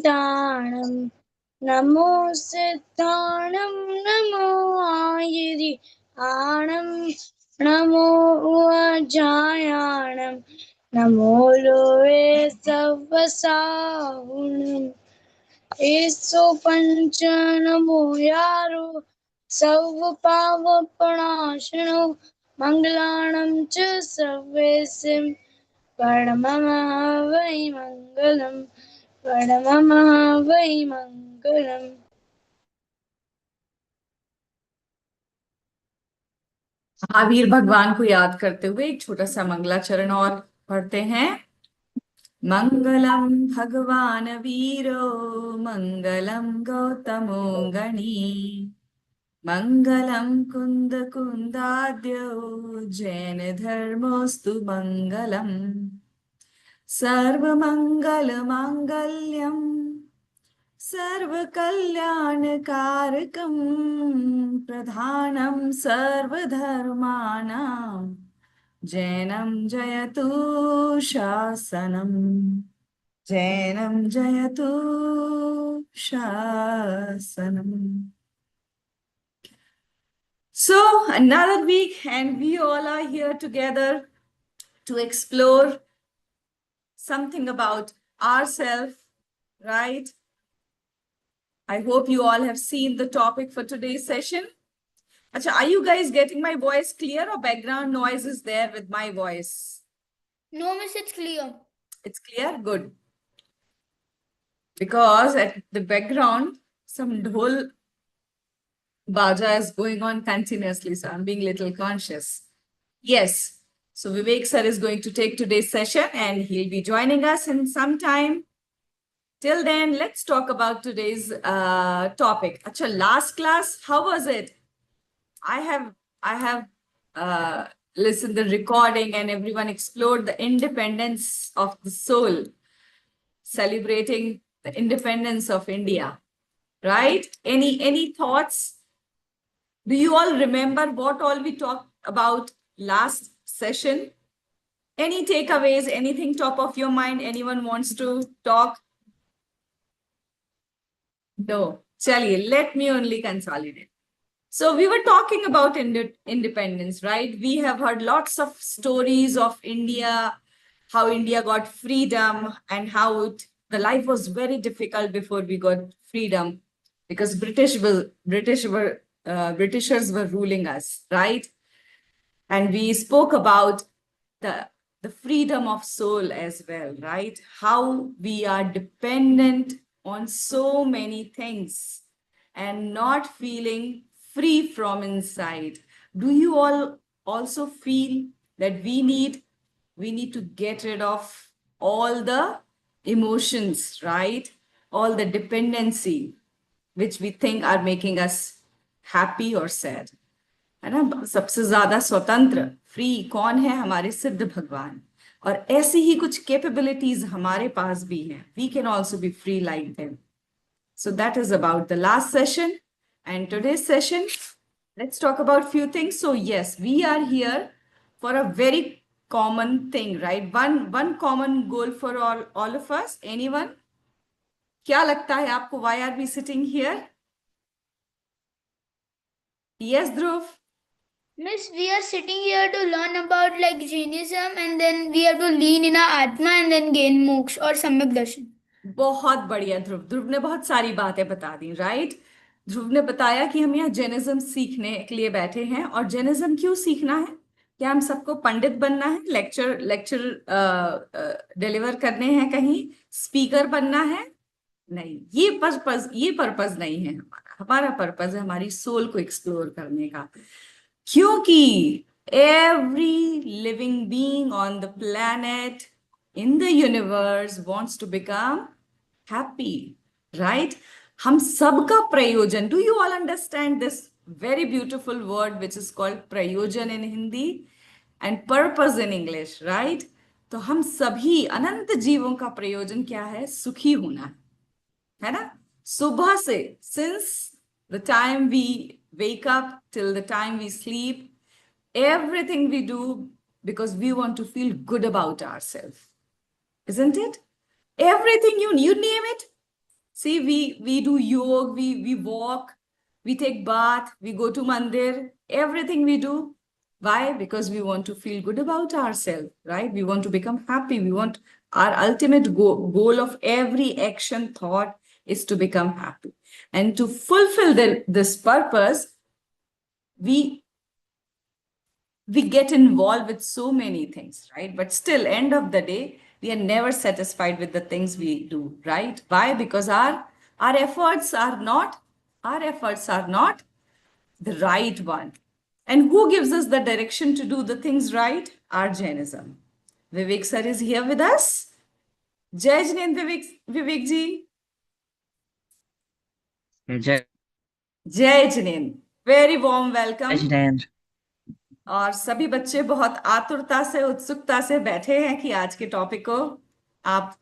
सिद्धाणं नमो सिद्धाणं नमो आयुधि आणं नमो अजायाणं नमो लोये सवसाहुणम् एसो पंच नमो यारो सर्वपावपणाशनो मंगलाणं च सर्वेसिं परममः वै मंगलम् परममः वै मंगलम्। महावीर भगवान को याद करते हुए एक छोटा सा मंगलाचरण और पढ़ते हैं। मंगलम भगवान वीरो मंगलम गौतमो गणी मंगलम कुंद कुंदाद्यो जैन धर्मोस्तु मंगलम सर्वमंगल मांगल्यम सर्वकल्याणकारकं प्रधानं सर्वधर्माणां जैनं जयतु शासनम् जैनं जयतु शासनम्। So another week and we all are here together to explore something about ourselves, right? I hope you all have seen the topic for today's session. Achha, are you guys getting my voice clear or background noise is there with my voice? No, miss, it's clear. It's clear? Good. Because at the background, some dhol baja is going on continuously, so I'm being a little conscious. Yes. So Vivek sir is going to take today's session and he'll be joining us in some time. Till then, let's talk about today's topic. Achha, last class, how was it? I have listened the recording and everyone explored the independence of the soul, celebrating the independence of India, right? Any thoughts? Do you all remember what all we talked about last session? Any takeaways, anything top of your mind? Anyone wants to talk? No. Chaliye, let me only consolidate. So we were talking about independence, right? We have heard lots of stories of India, how India got freedom and how the life was very difficult before we got freedom because Britishers were ruling us, right? And we spoke about the freedom of soul as well, right? How we are dependent on so many things and not feeling free from inside. Do you all also feel that we need to get rid of all the emotions, right? All the dependency which we think are making us happy or sad. है ना? सबसे ज्यादा स्वतंत्र free कौन है? हमारे सिद्ध भगवान। और ऐसी ही कुछ कैपेबिलिटीज हमारे पास भी हैं। We can also be free like them. So that is about the last session. And today's session, let's talk about few things. So yes, we are here for a very common thing, right? One common goal for all of us. Anyone? क्या लगता है आपको? Why are we sitting here? Yes, Dhruv. Miss, we are sitting here to learn about like Jainism and then we have to lean in our Atma and then gain moksha or Samyak Darshan. बहुत बढ़िया ध्रुव ने बहुत सारी बातें बता दी, right? ध्रुव ने बताया कि हम यहाँ जैनिज्म सीखने के लिए बैठे हैं। और जैनिज्म क्यों सीखना है? क्या हम सबको पंडित बनना है, लेक्चर डिलीवर करने हैं, कहीं स्पीकर बनना है? नहीं, ये पर्पस नहीं है हमारा पर्पस है हमारी सोल को एक्सप्लोर करने का। क्योंकि every living being on the planet in the universe wants to become happy, right? हम सबका प्रयोजन, do you all understand this very beautiful word which is called प्रयोजन in Hindi and purpose in English, right? तो हम सभी अनंत जीवों का प्रयोजन क्या है? सुखी होना है ना? सुबह से since the time we wake up till the time we sleep, everything we do because we want to feel good about ourselves, isn't it? Everything you name it, See, we do yoga, we walk, we take bath, we go to mandir, everything we do. Why? Because we want to feel good about ourselves, right? We want to become happy. We want our ultimate goal of every action thought is to become happy. And to fulfill this purpose, we we get involved with so many things, right? But still, end of the day, we are never satisfied with the things we do, right? Why? Because our efforts are not our efforts are not the right one. And who gives us the direction to do the things right? Our Jainism. Vivek sir is here with us. Jai Jain Vivek ji. Jai Jain. Very warm welcome. और सभी बच्चे बहुत आतुरता से उत्सुकता से बैठे हैं कि आज के टॉपिक को आप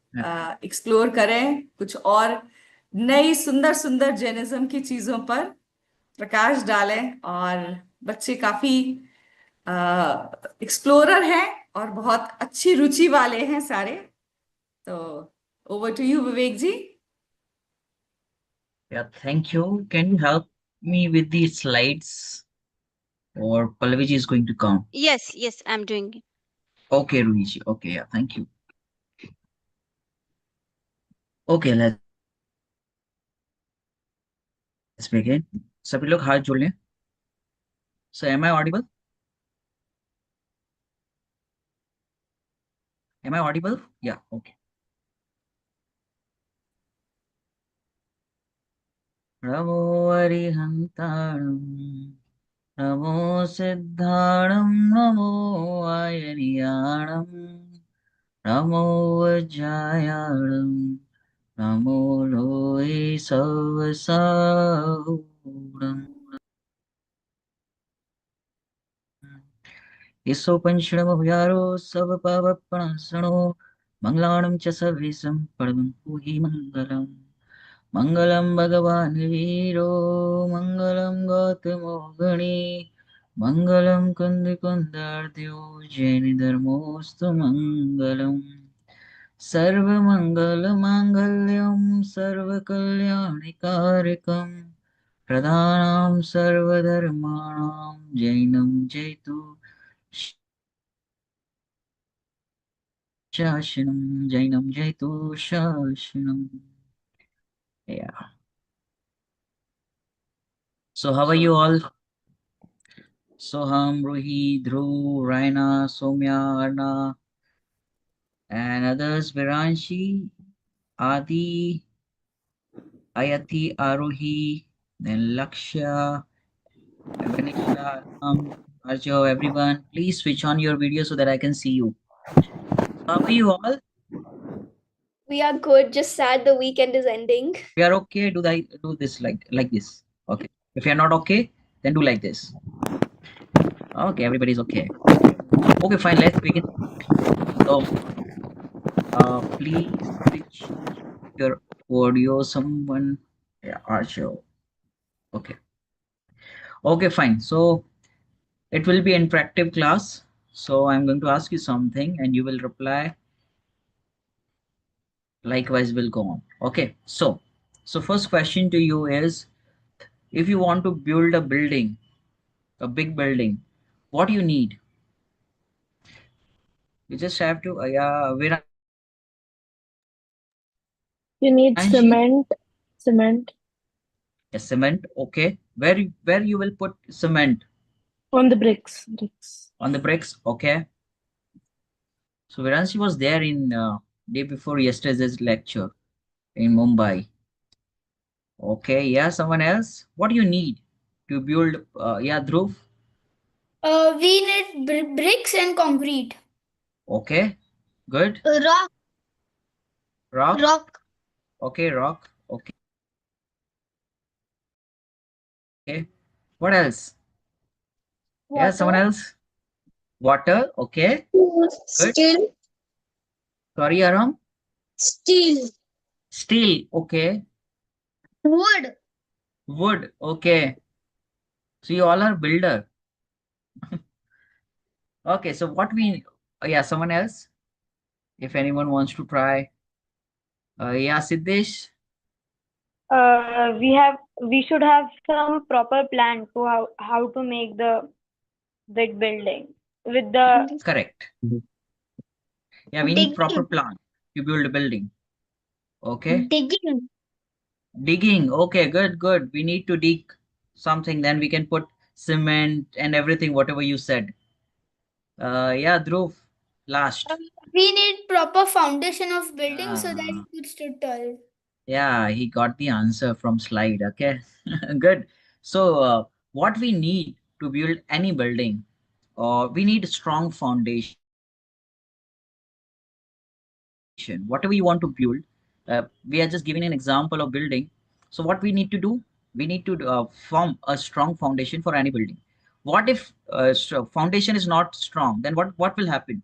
एक्सप्लोर करें, कुछ और नई सुंदर सुंदर जैनिज्म की चीजों पर प्रकाश डालें। और बच्चे काफी एक्सप्लोरर हैं और बहुत अच्छी रुचि वाले हैं सारे। तो over to you Vivek ji. Yeah, thank you. Can you help me with the slides or Pallavi is going to come? Yes, I'm doing it. Okay, Ruiji. Okay, yeah, thank you. Okay, let's begin. सभी लोग हाथ जोड़ लें. So, am I audible? Am I audible? Yeah, okay. नमो अरिहन्ताणं नमो सिद्धाणं नमो आयर्याणं नमो वज्रायाणं नमो लोये सवसाहुणम् ईशोपनिषदमभयारो सवपावपणसणो मङ्गलाणं च सर्वेशं परमं पूहि मङ्गलम् मङ्गलं भगवान् वीरो मङ्गलं गौतमो गणे मङ्गलं कुन्दकुन्दार्द्यो जैनधर्मोऽस्तु मङ्गलम् सर्वमङ्गलमाङ्गल्यं सर्वकल्याणिकारकं प्रधानां सर्वधर्माणां जैनं जयतु शासनम जैनम जयतु शासनम. Yeah. So how are you all? Soham, Ruhi, Dhruv, Raina, Somya, Arna, and others, Viranshi, Adi, Ayati, Arohi, then Lakshya, Ganesha, Arjo, everyone. Please switch on your video so that I can see you. How are you all? We are good. Just sad the weekend is ending. We are okay. Do this like this. Okay. If you are not okay, then do like this. Okay, everybody's okay. Okay, fine. Let's begin. So, please switch your audio. Someone, yeah, Archo. Okay. Okay, fine. So it will be interactive class. So I'm going to ask you something, and you will reply. Likewise, will go on. Okay. So first question to you is, if you want to build a building, a big building, what do you need? You just have to, You need Anji? cement Yeah, cement. Okay. Where you will put cement? on the bricks. On the bricks. Okay. So Viranshi was there in day before yesterday's lecture in Mumbai. Okay. Yeah. Someone else. What do you need to build? Yeah, Dhruv. We need bricks and concrete. Okay. Good. Rock. Rock. Rock. Okay. Rock. Okay. Okay. What else? Water. Yeah. Someone else. Water. Okay. Good. Steel. Sorry, Aram. Steel. Steel. Okay. Wood. Wood. Okay. So you all are builder. Okay. So what we? Yeah. Someone else. If anyone wants to try. Yeah, Siddesh. We should have some proper plan to how to make the big building with the Correct. Yeah, we need proper Digging. plan to build a building. Okay. Digging. Digging. Okay, good, good. We need to dig something, then we can put cement and everything, whatever you said. Yeah, Dhruv, Uh, last. we need proper foundation of building so that Ah, it could stood tall. yeah, he got the answer from slide. Okay, good. So, what we need to build any building, we need a strong foundation. Whatever you want to build, we are just giving an example of building. So, what we need to do, we need to form a strong foundation for any building. What if foundation is not strong? Then what will happen?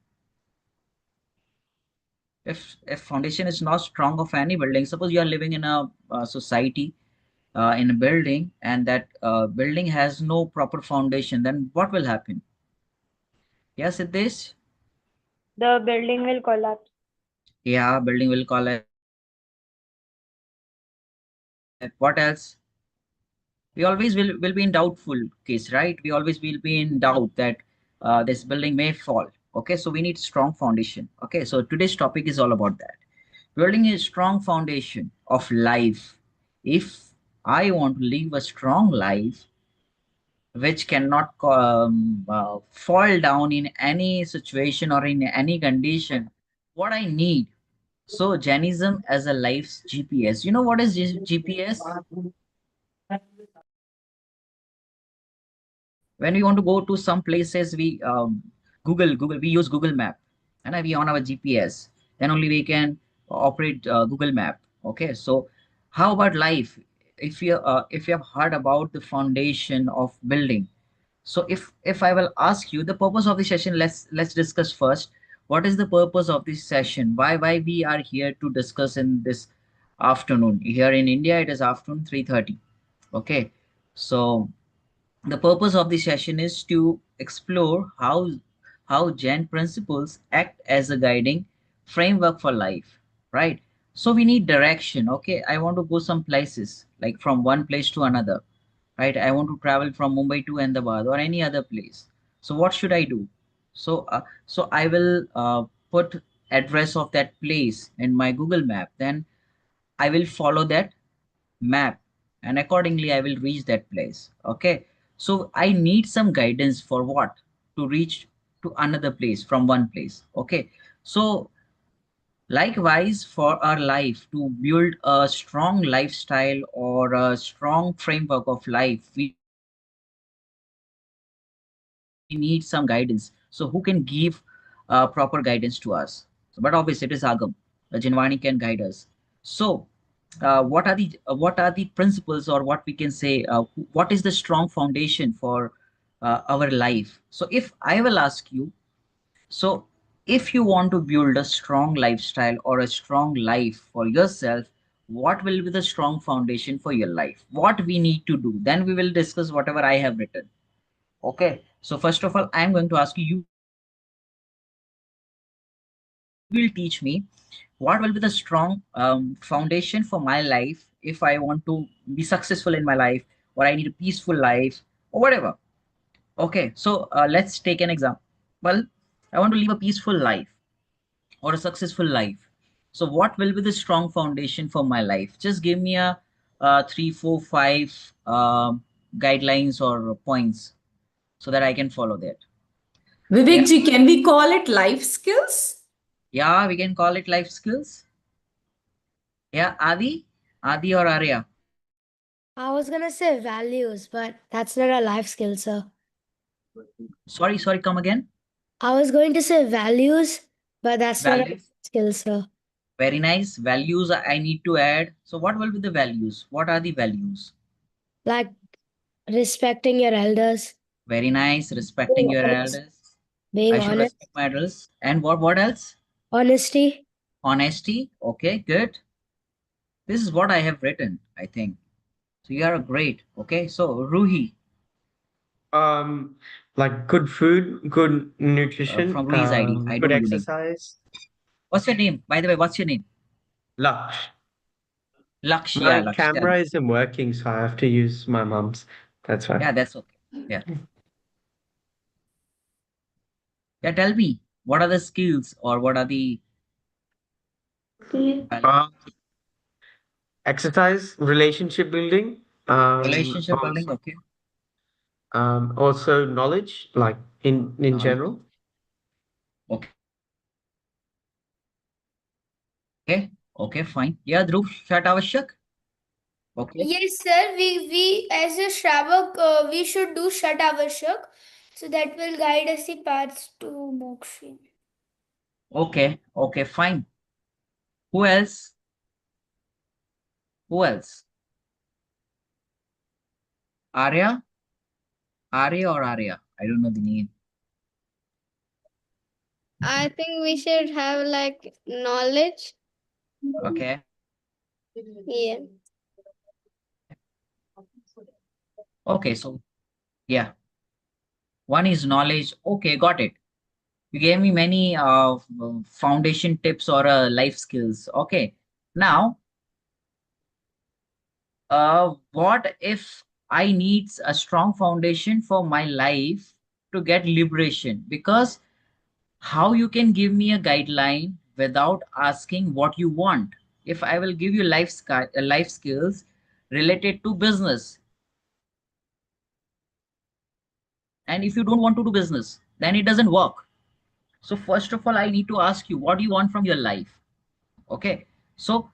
If foundation is not strong of any building, suppose you are living in a society, in a building, and that building has no proper foundation, then what will happen? Yes, Siddesh? the building will collapse. Yeah, building will collapse. What else? We always will be in doubtful case, right? We always will be in doubt that this building may fall. Okay, so we need strong foundation. Okay, so today's topic is all about that. Building a strong foundation of life. If I want to live a strong life, which cannot fall down in any situation or in any condition, what I need. So, Jainism as a life's GPS. You know what is GPS? When we want to go to some places, we Google, we use Google Map, and we on our GPS. Then only we can operate Google Map. Okay, so how about life? If you have heard about the foundation of building, so if I will ask you the purpose of the session, let's discuss first. What is the purpose of this session? Why we are here to discuss in this afternoon? Here in India, it is afternoon 3:30. Okay, so the purpose of the session is to explore how Jain principles act as a guiding framework for life, right? So we need direction. Okay, I want to go some places, like from one place to another, right? I want to travel from Mumbai to Ahmedabad or any other place. So what should I do? So I will put address of that place in my Google Map. Then I will follow that map, and accordingly I will reach that place. Okay, so I need some guidance for what to reach to another place from one place. Okay, so likewise for our life, to build a strong lifestyle or a strong framework of life, we need some guidance. So who can give proper guidance to us? So, but obviously it is Agam, the Jinvani can guide us. So what are the principles, or what we can say, what is the strong foundation for our life? So if I will ask you, so if you want to build a strong lifestyle or a strong life for yourself, what will be the strong foundation for your life? What we need to do? Then we will discuss whatever I have written. Okay, so first of all, I am going to ask you, you will teach me what will be the strong foundation for my life if I want to be successful in my life, or I need a peaceful life, or whatever. Okay, so let's take an example. I want to live a peaceful life or a successful life. So what will be the strong foundation for my life? Just give me a three, four, five guidelines or points so that I can follow that. Yeah, Vivekji, can we call it life skills? yeah, we can call it life skills. Yeah, Adi or Arya. I was gonna say values, but that's not a life skill, sir. Sorry, come again. I was going to say values, but that's not a life Values. skill, sir. Very nice. Values I need to add. So what will be the values? What are the values? Like respecting your elders, Very nice. Respecting being your honest, elders. being I should honest, respect my elders. And what else? honesty. Honesty. Okay, good. This is what I have written, I think. So you are great. Okay, so Ruhi, Um, like good food, good nutrition, from Ruhi's ID. I good don't know your name. exercise. What's your name? By the way, what's your name? Laksh. Lakshya, My Lakshya. camera isn't working, so I have to use my mom's. That's why. Yeah, that's okay. Yeah. Yeah, tell me, what are the skills or what are the Uh, Exercise, relationship building, relationship building? Okay. also knowledge, like in general. Okay. Okay, fine. Yeah, Dhruv, Shat Avashyak. Okay. Yes, sir. We as a Shravak, we should do Shat Avashyak. So that will guide us the paths to moksha. Okay, fine. Who else? Who else? Arya? Arya or Arya? I don't know the name. I think we should have like knowledge. Okay. Yeah. Okay, so yeah, one is knowledge. Okay, got it. You gave me many foundation tips or life skills. Okay. Now, what if I need a strong foundation for my life to get liberation? Because how you can give me a guideline without asking what you want? If I will give you life skills related to business, and if you don't want to do business, then it doesn't work. So first of all, I need to ask you, what do you want from your life? Okay. So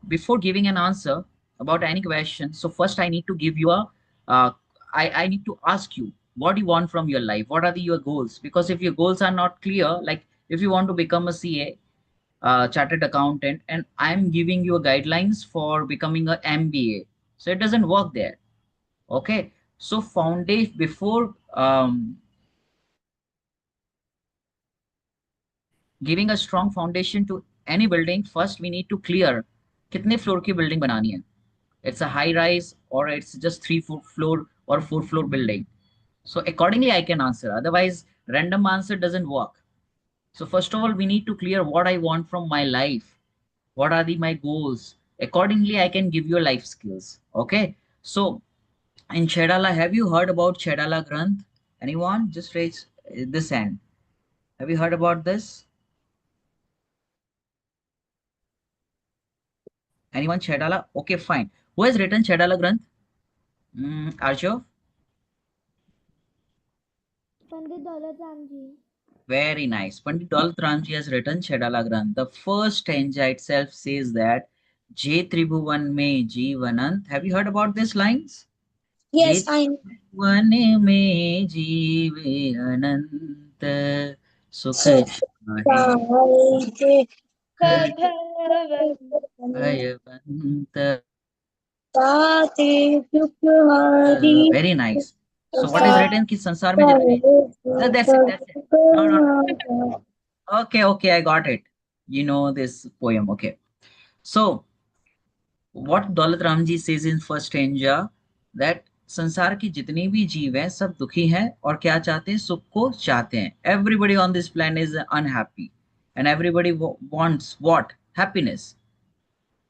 before giving an answer about any question, so first I need to give you a, uh, I need to ask you, what do you want from your life? What are your goals? Because if your goals are not clear, like if you want to become a CA, chartered accountant, and I'm giving you guidelines for becoming a MBA, so it doesn't work there. Okay. So foundation, before giving a strong foundation to any building, first we need to clear कितने floor की building बनानी है. It's a high rise or it's just 3 floor or 4 floor building. So accordingly I can answer, otherwise random answer doesn't work. So first of all, we need to clear what I want from my life, what are my goals. Accordingly I can give you life skills. Okay. So in Chedala, have you heard about Chedala Granth? Anyone? Just raise this hand. Have you heard about this? Anyone? Chedala? Okay, fine. Who has written Chedala Granth? Arjo? Pandit Daulat Ramji. Very nice. Pandit Daulat Ramji has written Chedala Granth. The first stanza itself says that Je Tribhuvan mein Jeevanant. Have you heard about these lines? Yes, Je I know. Tribhuvan mein Jeeve Anant Sukh So, Chahe Sadhavan. Bhayavant. Very nice. So what is written कि संसार में जितने that's it, that's it. No, no, no. Okay, I got it. You know this poem. Okay. So what Daulat Ramji says in first stanza, that संसार की जितनी भी जीव हैं सब दुखी हैं और क्या चाहते हैं, सुख को चाहते हैं. Everybody on this planet is unhappy and everybody wants what? Happiness.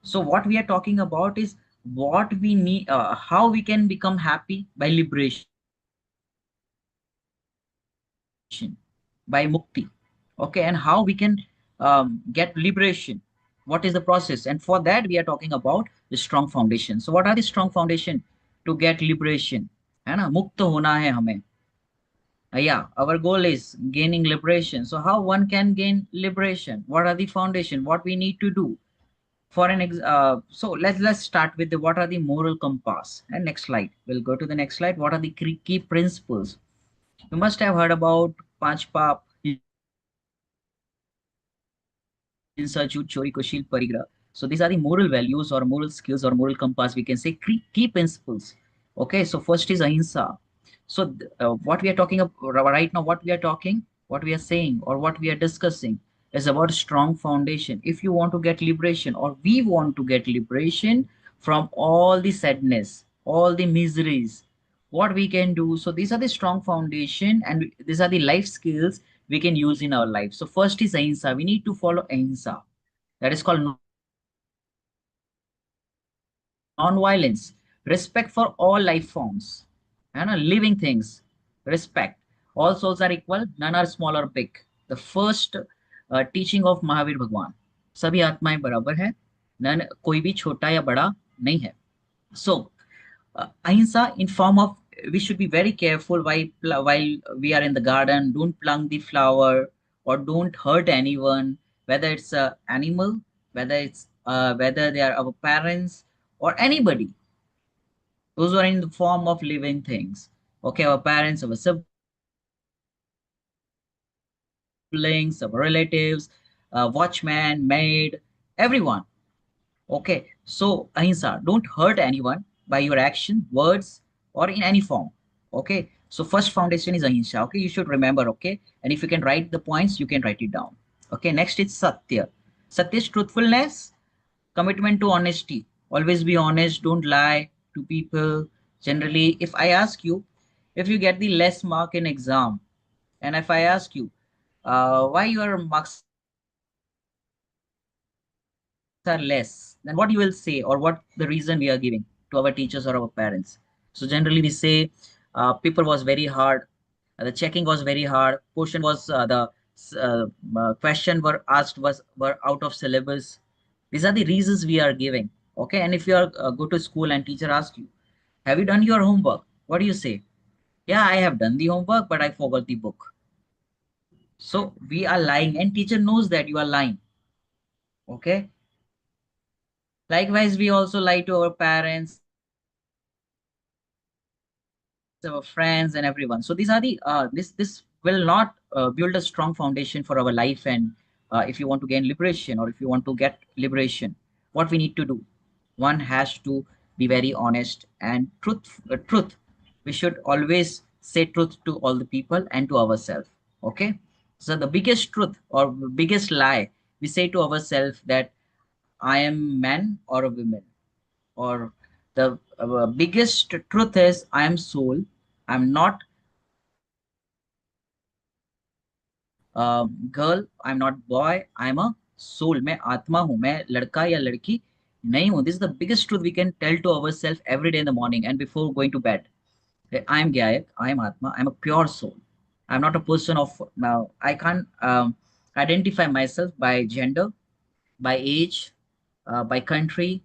So what we are talking about is what we need, how we can become happy by liberation, by mukti. Okay, and how we can get liberation. What is the process? And for that we are talking about the strong foundation. So what are the strong foundation to get liberation? है ना, मुक्त होना है हमें. Yeah, our goal is gaining liberation. So how one can gain liberation? What are the foundation? What we need to do? For an so let's start with the what are the moral compass. And next slide, we'll go to the next slide. What are the key principles? You must have heard about panch pap, hinsa, jhoot, chori, kushil, parigrah. So these are the moral values or moral skills or moral compass, we can say key principles. Okay, so first is ahimsa. So what we are talking about right now, what we are talking, what we are saying, or what we are discussing is about strong foundation. If you want to get liberation, or we want to get liberation from all the sadness, all the miseries, what we can do. So these are the strong foundation, and these are the life skills we can use in our life. So first is ahimsa. We need to follow ahimsa. That is called non-violence, respect for all life forms, and living things, respect. All souls are equal, none are small or big. The first teaching of Mahavir Bhagwan. सभी आत्माएं बराबर है, none कोई भी छोटा या बड़ा नहीं है. So ahimsa in form of, we should be very careful while we are in the garden. Don't pluck the flower or don't hurt anyone, whether it's a animal, whether they are our parents or anybody. Those are in the form of living things. Okay, our parents, our siblings, our relatives, watchman, maid, everyone. Okay, so ahimsa, don't hurt anyone by your action, words, or in any form. Okay, so first foundation is ahimsa. Okay, you should remember. Okay, and if you can write the points, you can write it down. Okay, next is satya. Satya is truthfulness, commitment to honesty. Always be honest. Don't lie to people. Generally, if I ask you, if you get the less mark in exam, and if I ask you, why your marks are less, then what you will say, or what the reason we are giving to our teachers or our parents. So generally we say paper was very hard, the checking was very hard, question was question were asked were out of syllabus. These are the reasons we are giving. Okay, and if you are go to school and teacher asks you, have you done your homework? What do you say? Yeah, I have done the homework, but I forgot the book. So we are lying, and teacher knows that you are lying. Okay. Likewise, we also lie to our parents, our friends, and everyone. So these are the this will not build a strong foundation for our life. And if you want to gain liberation, or if you want to get liberation, what we need to do? One has to be very honest and truth. We should always say truth to all the people and to ourselves. Okay. So the biggest truth or biggest lie we say to ourselves that I am man or a woman, or the biggest truth is I am soul. I'm not girl. I'm not boy. I'm a soul. मैं आत्मा हूँ. मैं लड़का या लड़की नहीं हूँ. This is the biggest truth we can tell to ourselves every day in the morning and before going to bed. I am Gayak. I am Atma. I'm a pure soul. I'm not a person of now. I can't identify myself by gender, by age, by country,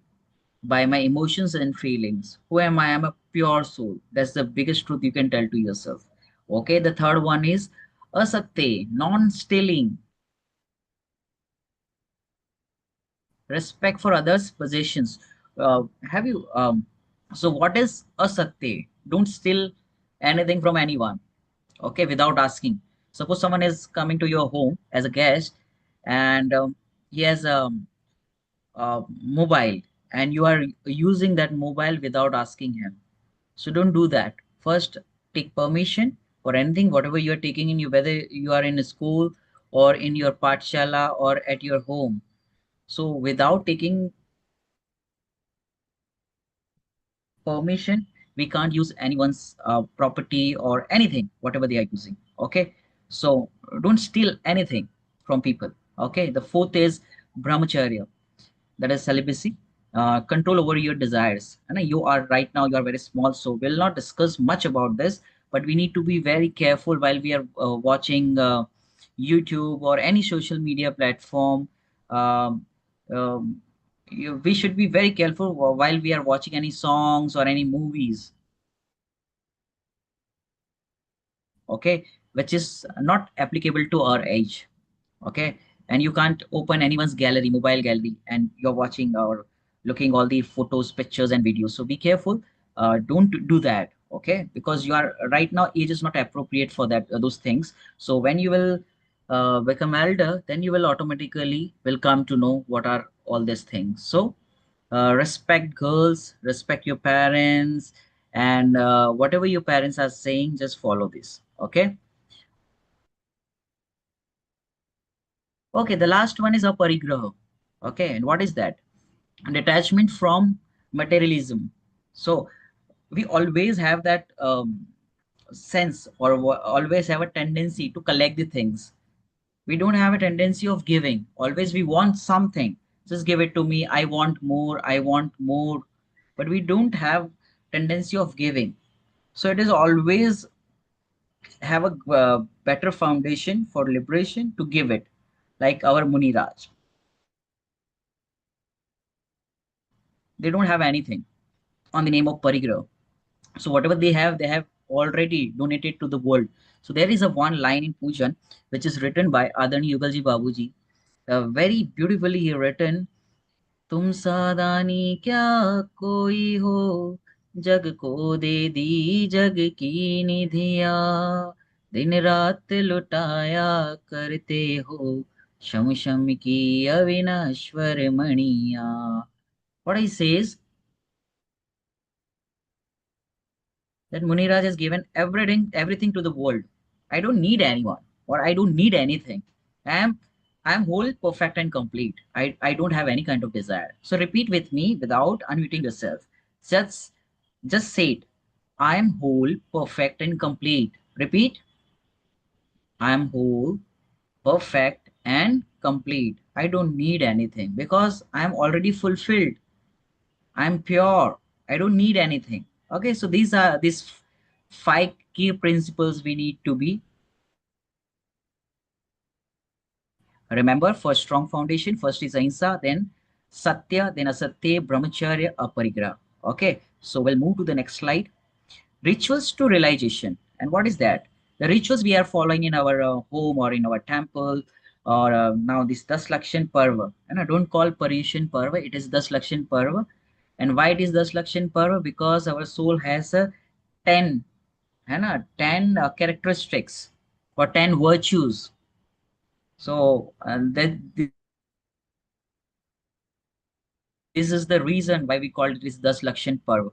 by my emotions and feelings. Who am I? I'm a pure soul. That's the biggest truth you can tell to yourself. Okay, the third one is asakte, non-stealing, respect for others' possessions. Have you so what is asakte? Don't steal anything from anyone. Okay, without asking. Suppose someone is coming to your home as a guest, and he has a mobile, and you are using that mobile without asking him. So don't do that. First, take permission for anything, whatever you are taking in you, whether you are in a school or in your patshala or at your home. So without taking permission, we can't use anyone's property or anything, whatever they are using. Okay. So don't steal anything from people. Okay. The fourth is brahmacharya, that is celibacy, control over your desires. And you are right now, you are very small, so we'll not discuss much about this, but we need to be very careful while we are watching YouTube or any social media platform. um, um, we should be very careful while we are watching any songs or any movies, okay, which is not applicable to our age. Okay, and you can't open anyone's gallery, mobile gallery, and you're watching or looking all the photos, pictures and videos. So be careful. Don't do that. Okay, because you are right now, age is not appropriate for that, those things. So when you will become elder, then you will automatically will come to know what are all these things. So respect girls, respect your parents, and whatever your parents are saying, just follow this. Okay. Okay, the last one is aparigraha. Okay, and what is that? Detachment from materialism. So we always have that sense, or always have a tendency to collect the things. We don't have a tendency of giving. Always we want something. Just give it to me. I want more. I want more. but we don't have tendency of giving. So it is always have a better foundation for liberation to give it, like our Muni Raj. They don't have anything on the name of Parigraha. So whatever they have already donated to the world. So there is a one line in Pujan which is written by Adani Yugalji Babuji. Very beautifully written. तुम सादानी क्या कोई हो, जग को दे दी जग की निधिया, दिन रात लुटाया करते हो, शम शम की अविनश्वर मणिया. What he says, that Muniraj has given everything to the world. I don't need anyone, or I don't need anything. I am I am whole, perfect, and complete. I don't have any kind of desire. So repeat with me without unmuting yourself. Just just say it. I am whole, perfect, and complete. Repeat. I am whole, perfect, and complete. I don't need anything because I am already fulfilled. I'm pure. I don't need anything. Okay, so these five key principles we need to be remember for strong foundation. First is ahimsa, then satya, then asatya, brahmacharya, aparigraha. Okay, so we'll move to the next slide. Rituals to realization. And what is that? The rituals we are following in our home or in our temple, or now this Das Lakshan Parva. And I don't call Paryushan Parva, it is Das Lakshan Parva. And why it is Das Lakshan Parva? Because our soul has a 10, है ना, 10 characteristics or 10 virtues. So this is the reason why we call it is Das Lakshan Parva.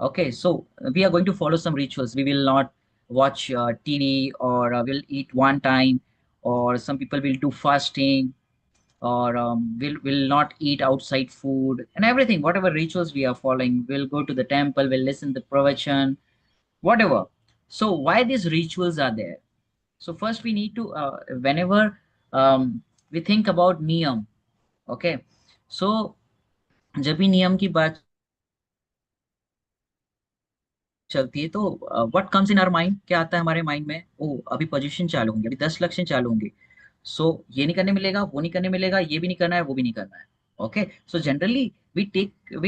Okay, so we are going to follow some rituals. We will not watch TV, or we'll eat one time, or some people will do fasting, or will not eat outside food and everything. Whatever rituals we are following, we'll go to the temple, we'll listen to pravachan, whatever. So why these rituals are there? So first we need to whenever we think about niyam, okay, so जब भी नियम की बात चलती है तो what comes in our mind, क्या आता है हमारे माइंड में? ओ अभी पोजीशन चालू होंगे, अभी 10 लक्षण चालू होंगे, सो ये नहीं करने मिलेगा, वो नहीं करने मिलेगा, ये भी नहीं करना है, वो भी नहीं करना है. Okay, so generally we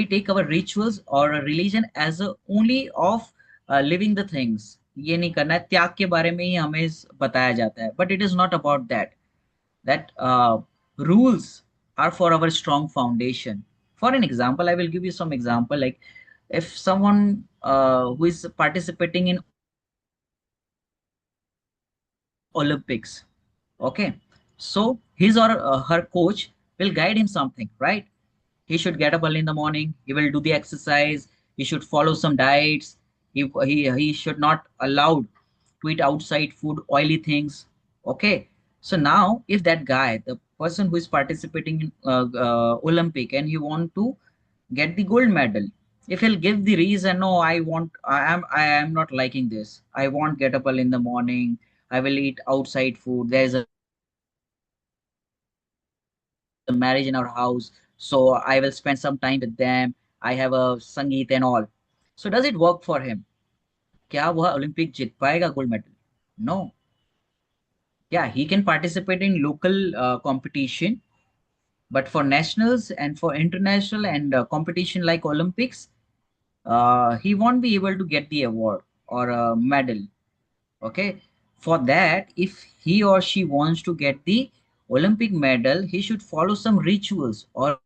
take our rituals और religion as only of living the things. ये नहीं करना है, त्याग के बारे में ही हमें बताया जाता है, but it is not about that. That rules are for our strong foundation. For an example, I will give you some example. Like if someone who is participating in Olympics, okay, so his or her coach will guide him something, right? He should get up early in the morning, he will do the exercise, he should follow some diets, he should not allowed to eat outside food, oily things. Okay, so now if that guy, the person who is participating in Olympic, and he want to get the gold medal, if he'll give the reason, no, I am not liking this, I won't get up early in the morning, I will eat outside food, there is a marriage in our house, so I will spend some time with them, I have a sangeet and all. So does it work for him? क्या वह Olympic जीत पाएगा gold medal? No. Yeah, he can participate in local competition, but for nationals and for international and competition like Olympics, he won't be able to get the award or a medal. Okay, for that, if he or she wants to get the Olympic medal, he should follow some rituals or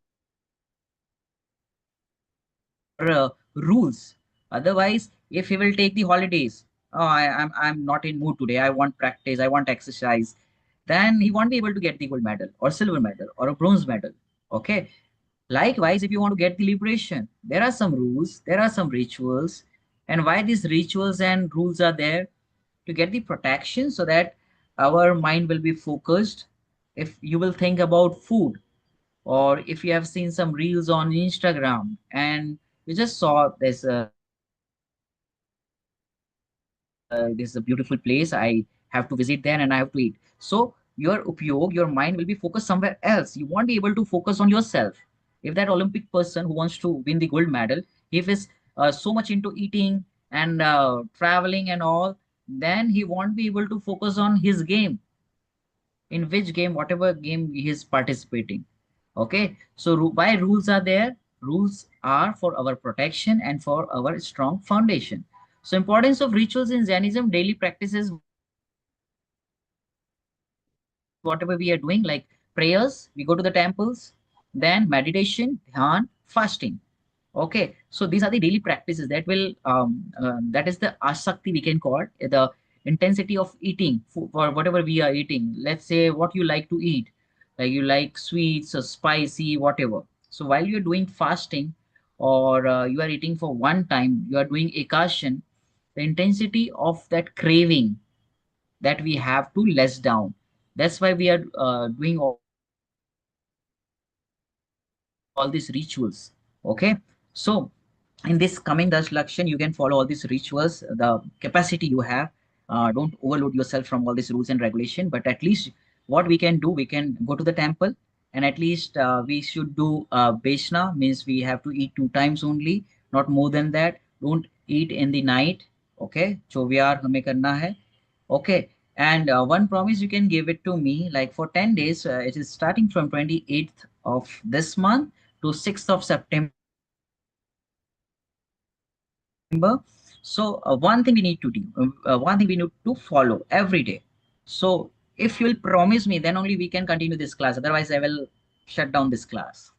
rules. Otherwise, if he will take the holidays, oh, I'm not in mood today, I want practice, I want exercise, then he won't be able to get the gold medal or silver medal or a bronze medal. Okay. Likewise, if you want to get the liberation, there are some rules, there are some rituals. And why these rituals and rules are there? To get the protection so that our mind will be focused. If you will think about food, or if you have seen some reels on Instagram and you just saw this is a beautiful place, I have to visit there and I have to eat. So your upyog, your mind will be focused somewhere else. You won't be able to focus on yourself. If that Olympic person who wants to win the gold medal, If he's so much into eating and traveling and all, then he won't be able to focus on his game, in which game, whatever game he is participating. Okay, so why rules are there? Rules are for our protection and for our strong foundation. So importance of rituals in Jainism: daily practices, whatever we are doing, like prayers, we go to the temples, then meditation, dhyan, fasting. Okay, so these are the daily practices that will that is the asakti, we can call it, the intensity of eating for whatever we are eating. Let's say what you like to eat, like you like sweets or spicy, whatever. So while you're doing fasting, or you are eating for one time, you are doing ekashan, the intensity of that craving that we have to less down. That's why we are doing all these rituals. Okay, so in this coming Dash Lakshan, you can follow all these rituals, the capacity you have. Don't overload yourself from all these rules and regulation, but at least what we can do, we can go to the temple, and at least we should do Beshna, means we have to eat two times only, not more than that. Don't eat in the night. Okay, 24 हमें करना है. Okay, and one promise you can give it to me, like for 10 days, it is starting from 28th of this month to 6th of September. So one thing we need to do, one thing we need to follow every day. So if you will promise me, then only we can continue this class. Otherwise, I will shut down this class.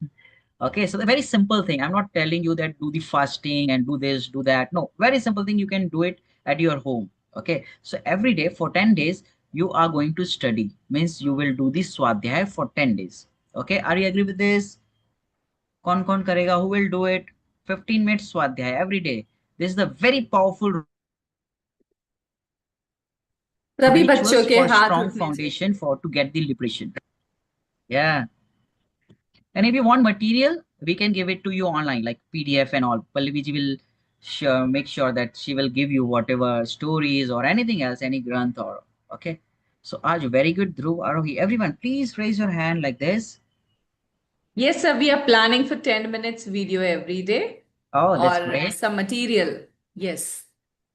Okay, so the very simple thing. I'm not telling you that do the fasting and do this, do that. No, very simple thing. You can do it at your home. Okay, so every day for 10 days, you are going to study. Means you will do this swadhyay for 10 days. Okay, are you agree with this? कौन करेगा? Who will do it? 15 minutes swadhyay every day. This is the very powerful rituals for strong foundation for to get the liberation. सभी बच्चों के हाथ उठने Yeah. चाहिए. And if you want material, we can give it to you online, like PDF and all. Pallavi ji will make sure that she will give you whatever stories or anything else, any granth or okay. So Aj, very good, Dhruv, Arohi. Everyone, please raise your hand like this. Yes, sir. We are planning for 10 minutes video every day Oh, that's or great. some material. Yes.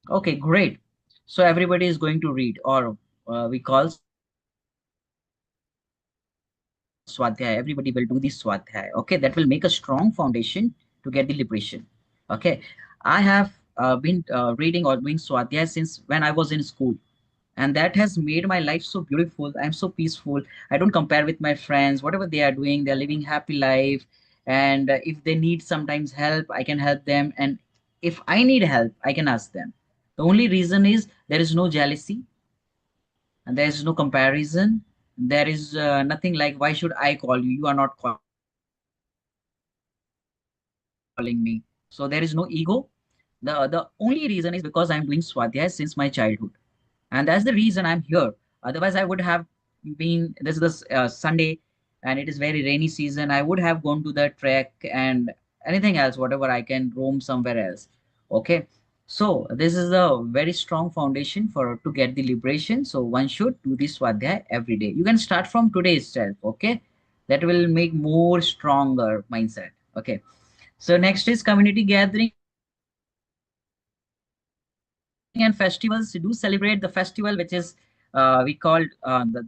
Okay, great. So everybody is going to read, or we call Swadhyay. Everybody will do this Swadhyay. Okay, that will make a strong foundation to get the liberation. Okay, I have been reading or doing Swadhyay since when I was in school, and that has made my life so beautiful. I'm so peaceful. I don't compare with my friends. Whatever they are doing, they're living happy life. And if they need sometimes help, I can help them. And if I need help, I can ask them. The only reason is there is no jealousy and there is no comparison. There is nothing like, why should I call you? You are not calling me. So there is no ego. The only reason is because I'm doing Swadhyay since my childhood. And that's the reason I'm here. Otherwise, I would have been, this is this Sunday, and it is very rainy season. I would have gone to the trek and anything else, whatever I can roam somewhere else. Okay. So this is a very strong foundation for to get the liberation. So one should do this swadhyay every day. You can start from today itself. Okay. That will make more stronger mindset. Okay. So next is community gathering and festivals. Do celebrate the festival, which is we called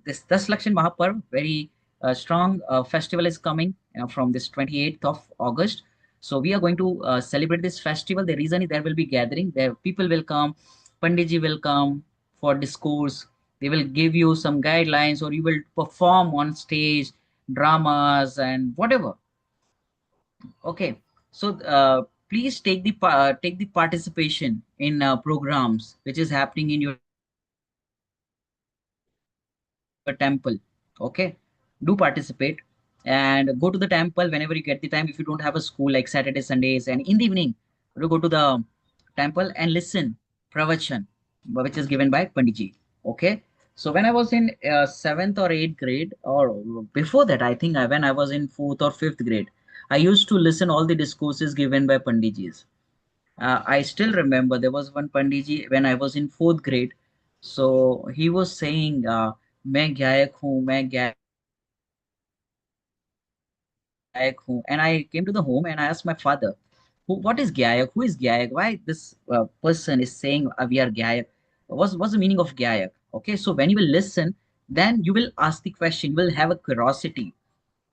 this Das Lakshan Mahapurv. Very strong festival is coming from this 28th of August. So we are going to celebrate this festival. The reason is there will be gathering. There people will come, Panditji will come for discourse. They will give you some guidelines, or you will perform on stage dramas and whatever. Okay, so please take the participation in programs which is happening in your temple. Okay, do participate and go to the temple whenever you get the time. If you don't have a school like Saturday, Sundays, and in the evening, you go to the temple and listen pravachan, which is given by Panditji. Okay. So when I was in seventh or eighth grade, or before that, I think when I was in fourth or fifth grade, I used to listen all the discourses given by Panditjis. I still remember there was one Panditji when I was in fourth grade. So he was saying, "मैं गायक हूँ, मैं गायक हूँ," and I came to the home and I asked my father, "Father, what is this? What is Gyayak? Who is Gyayak? Why this person is saying we are Gyayak? What's the meaning of Gyayak? Okay, so when you will listen, then you will ask the question, you will have a curiosity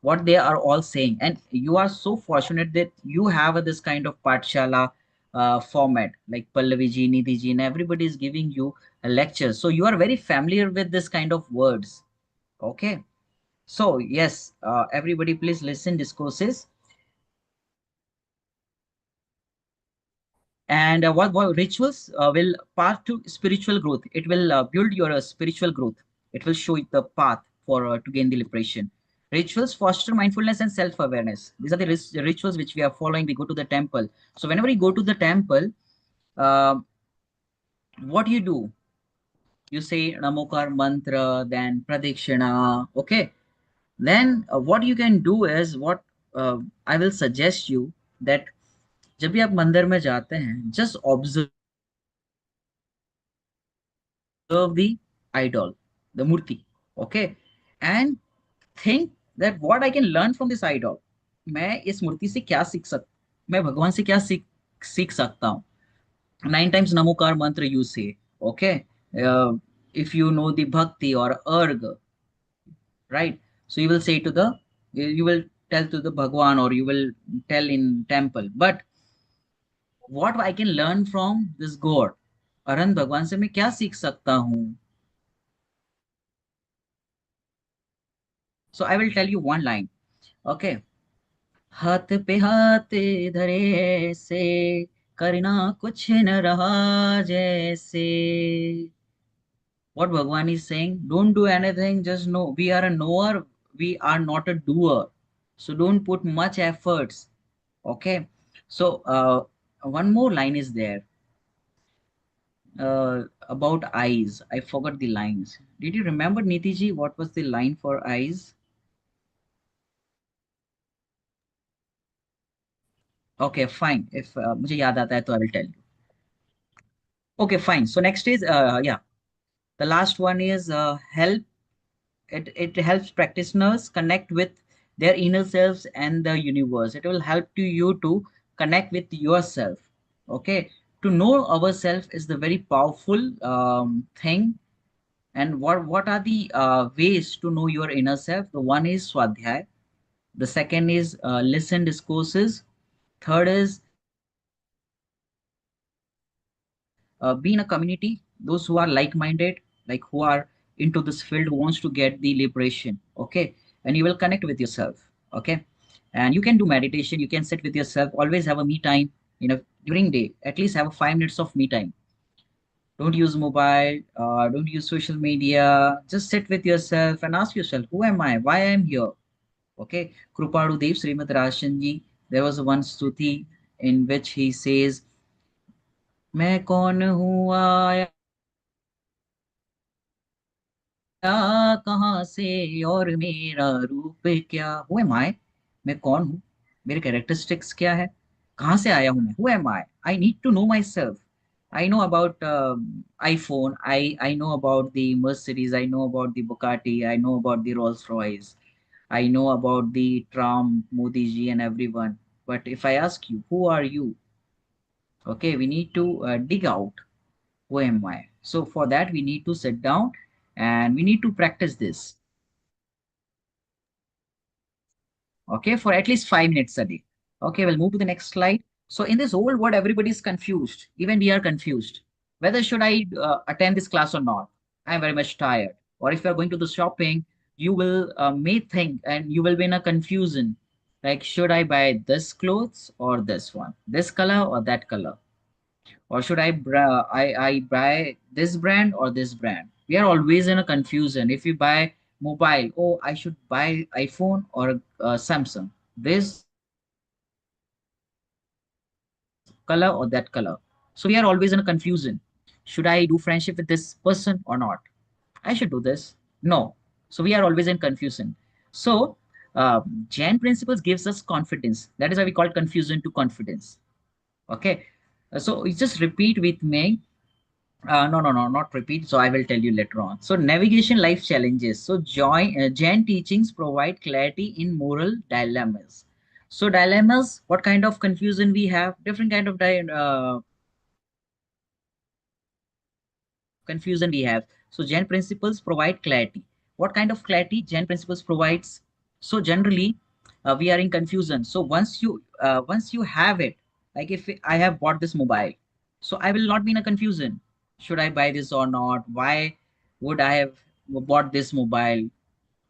what they are all saying. And you are so fortunate that you have this kind of Patshala format like Pallavi ji, Nidhi ji, and everybody is giving you a lecture. So you are very familiar with this kind of words. Okay. So yes, everybody please listen discourses. And what rituals will path to spiritual growth. It will build your spiritual growth. It will show you the path for to gain the liberation. Rituals foster mindfulness and self-awareness. These are the rituals which we are following. We go to the temple. So whenever you go to the temple, uh, what you do? You say Namokar mantra, then Pradikshana. Okay. Then what you can do is what I will suggest you that जब भी आप मंदिर में जाते हैं just observe the idol, the murti, okay, and think that what I can learn from this idol. मैं इस मूर्ति से क्या सीख सक मैं भगवान से क्या सीख सकता हूँ. 9 times Namokar mantra you say, okay. If you know the bhakti or arg, right? So you will say to the, you will tell to the Bhagwan or you will tell in temple. But what I can learn from this God, अरन भगवान से मैं क्या सीख सकता हूँ. So I will tell you one line. Okay. हाथ पे हाथ धरे से करना कुछ न रहा जैसे. What Bhagwan is saying, don't do anything, just know. We are a knower, we are not a doer. So don't put much efforts. Okay. So one more line is there about eyes. I forgot the lines. Did you remember, Nitiji, what was the line for eyes? Okay, fine. If मुझे याद आता है तो I will tell you. Okay, fine. So next is yeah, the last one is help. It helps practitioners connect with their inner selves and the universe. It will help to you to connect with yourself. Okay, to know ourselves is the very powerful thing. And what are the ways to know your inner self? The one is swadhyay. The second is listen discourses. Third is be in a community, those who are like-minded, like who are into this field, who wants to get the liberation. Okay, and you will connect with yourself. Okay, and you can do meditation, you can sit with yourself, always have a me time, during day, at least have a 5 minutes of me time. Don't use mobile, don't use social media, just sit with yourself and ask yourself, who am I, why I am here. Okay, Krupadu Dev Srimad Rashanji, there was one stuti in which he says, मैं कौन हूँ आया कहाँ से और मेरा रूप क्या. हु एम आई, मैं कौन हूँ, मेरे कैरेक्टरिस्टिक्स क्या है, कहाँ से आया हूँ मैं, who am I need to know myself. I know about iPhone. I know about the Mercedes. I know about the Bugatti. I know about the Rolls Royce. I know about the Trump, Modi ji, and everyone. But if I ask you, who are you? Okay, we need to dig out who am I. So for that, we need to sit down and we need to practice this. Okay, for at least 5 minutes a day. Okay, we'll move to the next slide. So in this whole world, everybody is confused. Even we are confused. Whether should I attend this class or not? I'm very much tired. Or if you're going to the shopping, you will may think and you will be in a confusion. Like, should I buy this clothes or this one? This color or that color? Or should I buy this brand or this brand? We are always in a confusion. If you buy mobile, oh, I should buy iPhone or Samsung, this color or that color. So we are always in a confusion. Should I do friendship with this person or not? I should do this. No. So we are always in confusion. So Jain principles gives us confidence. That is why we call confusion to confidence. Okay. So you just repeat with me. No, not repeat. So I will tell you later on. So navigation life challenges. So Jain teachings provide clarity in moral dilemmas. So dilemmas, what kind of confusion we have? Different kind of confusion we have. So Jain principles provide clarity. What kind of clarity Jain principles provides? So generally, we are in confusion. So once you have it, like if I have bought this mobile, so I will not be in a confusion. Should I buy this or not? Why would I have bought this mobile?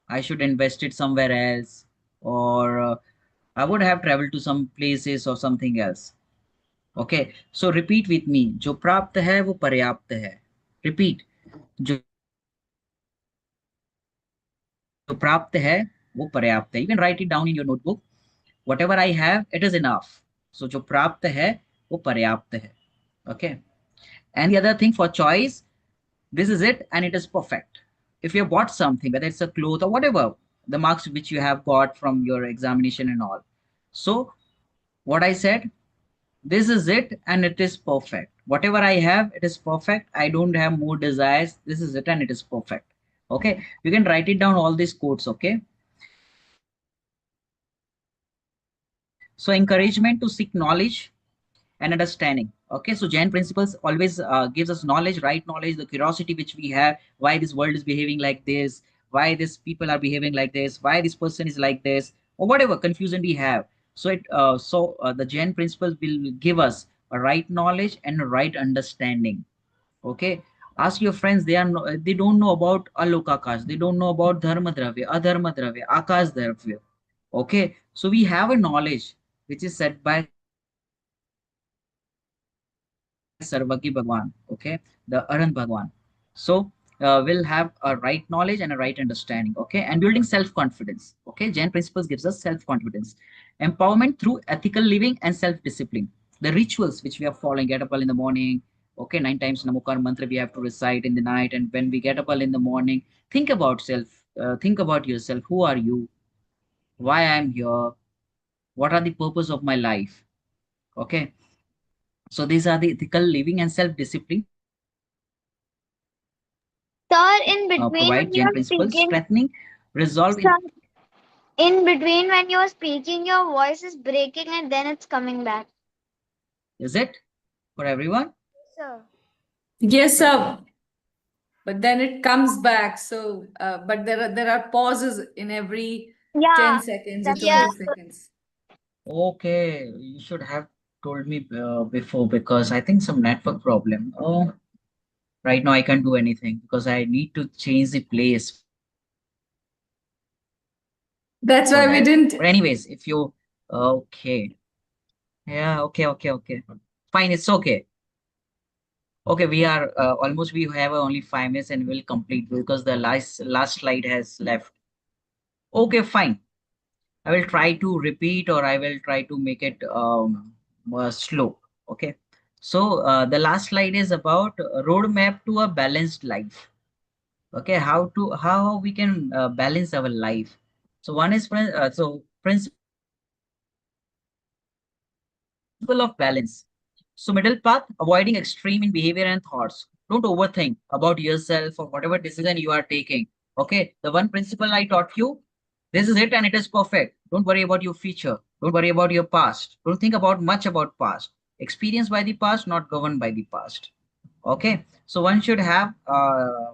I should invest it somewhere else, or I would have traveled to some places or something else. Okay, so repeat with me. जो प्राप्त है वो पर्याप्त है. Repeat. जो प्राप्त है वो पर्याप्त है. You can write it down in your notebook. Whatever I have, it is enough. So जो प्राप्त है वो पर्याप्त है. Okay. And the other thing for choice, this is it and it is perfect. If you have bought something, whether it's a cloth or whatever, the marks which you have got from your examination and all. So what I said, this is it and it is perfect. Whatever I have, it is perfect. I don't have more desires. This is it and it is perfect. Okay, you can write it down all these quotes. Okay, so encouragement to seek knowledge and understanding. Okay, so Jain principles always gives us knowledge, right knowledge, the curiosity which we have, why this world is behaving like this, why these people are behaving like this, why this person is like this, or whatever confusion we have. So the Jain principles will give us a right knowledge and a right understanding. Okay, ask your friends, they don't know about alokakash, they don't know about dharma dravya, adharma dravya, akash dravya. Okay, so we have a knowledge which is set by Sarvaki Bhagwan, okay, the Arhan Bhagwan. So we'll have a right knowledge and a right understanding, okay, and building self-confidence. Okay, Jain principles gives us self-confidence, empowerment through ethical living and self-discipline. The rituals which we are following, get up early in the morning, okay, 9 times Namokar mantra we have to recite in the night, and when we get up early in the morning, think about think about yourself. Who are you? Why I am here? What are the purpose of my life? Okay, so these are the ethical living and self-discipline Sir, in between provide when Jain you're principles, speaking, strengthening resolve sir, in. in between when you're speaking, your voice is breaking and then it's coming back. Is it for everyone? Sir. Yes, sir. But then it comes back. So, but there are pauses in every Yeah, 10 seconds or that's 20 yeah. seconds. Okay, you should have told me before because I think some network problem. Oh, right now I can't do anything because I need to change the place for that. But That's why we anyways, if didn't. you okay, yeah, okay, fine, it's okay. Okay, we are almost we have only 5 minutes and we'll complete because the last slide has left. Okay, fine. I will try to repeat or I will try to make it slow. Okay. So the last slide is about a roadmap to a balanced life. Okay, how we can balance our life. So one is principle of balance. So middle path, avoiding extreme in behavior and thoughts. Don't overthink about yourself or whatever decision you are taking. Okay, the one principle I taught you, this is it and it is perfect. Don't worry about your future. Don't worry about your past. Don't think about much about past. Experienced by the past, not governed by the past. Okay, so one should have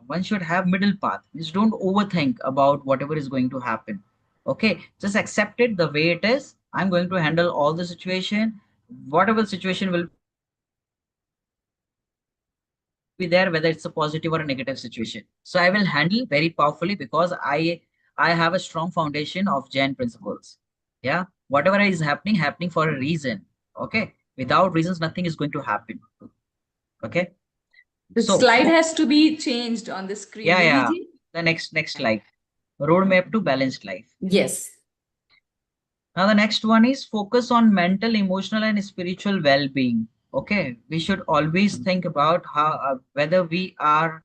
middle path. Means don't overthink about whatever is going to happen. Okay, just accept it the way it is. I'm going to handle all the situation. Whatever situation will be there, whether it's a positive or a negative situation. So I will handle very powerfully because I have a strong foundation of Jain principles. Yeah, whatever is happening for a reason. Okay, without reasons, nothing is going to happen. Okay, so The slide has to be changed on the screen. yeah, Nidhi ji? the next slide, roadmap to balanced life. Yes. Now the next one is focus on mental, emotional, and spiritual well-being. Okay, we should always think about how whether we are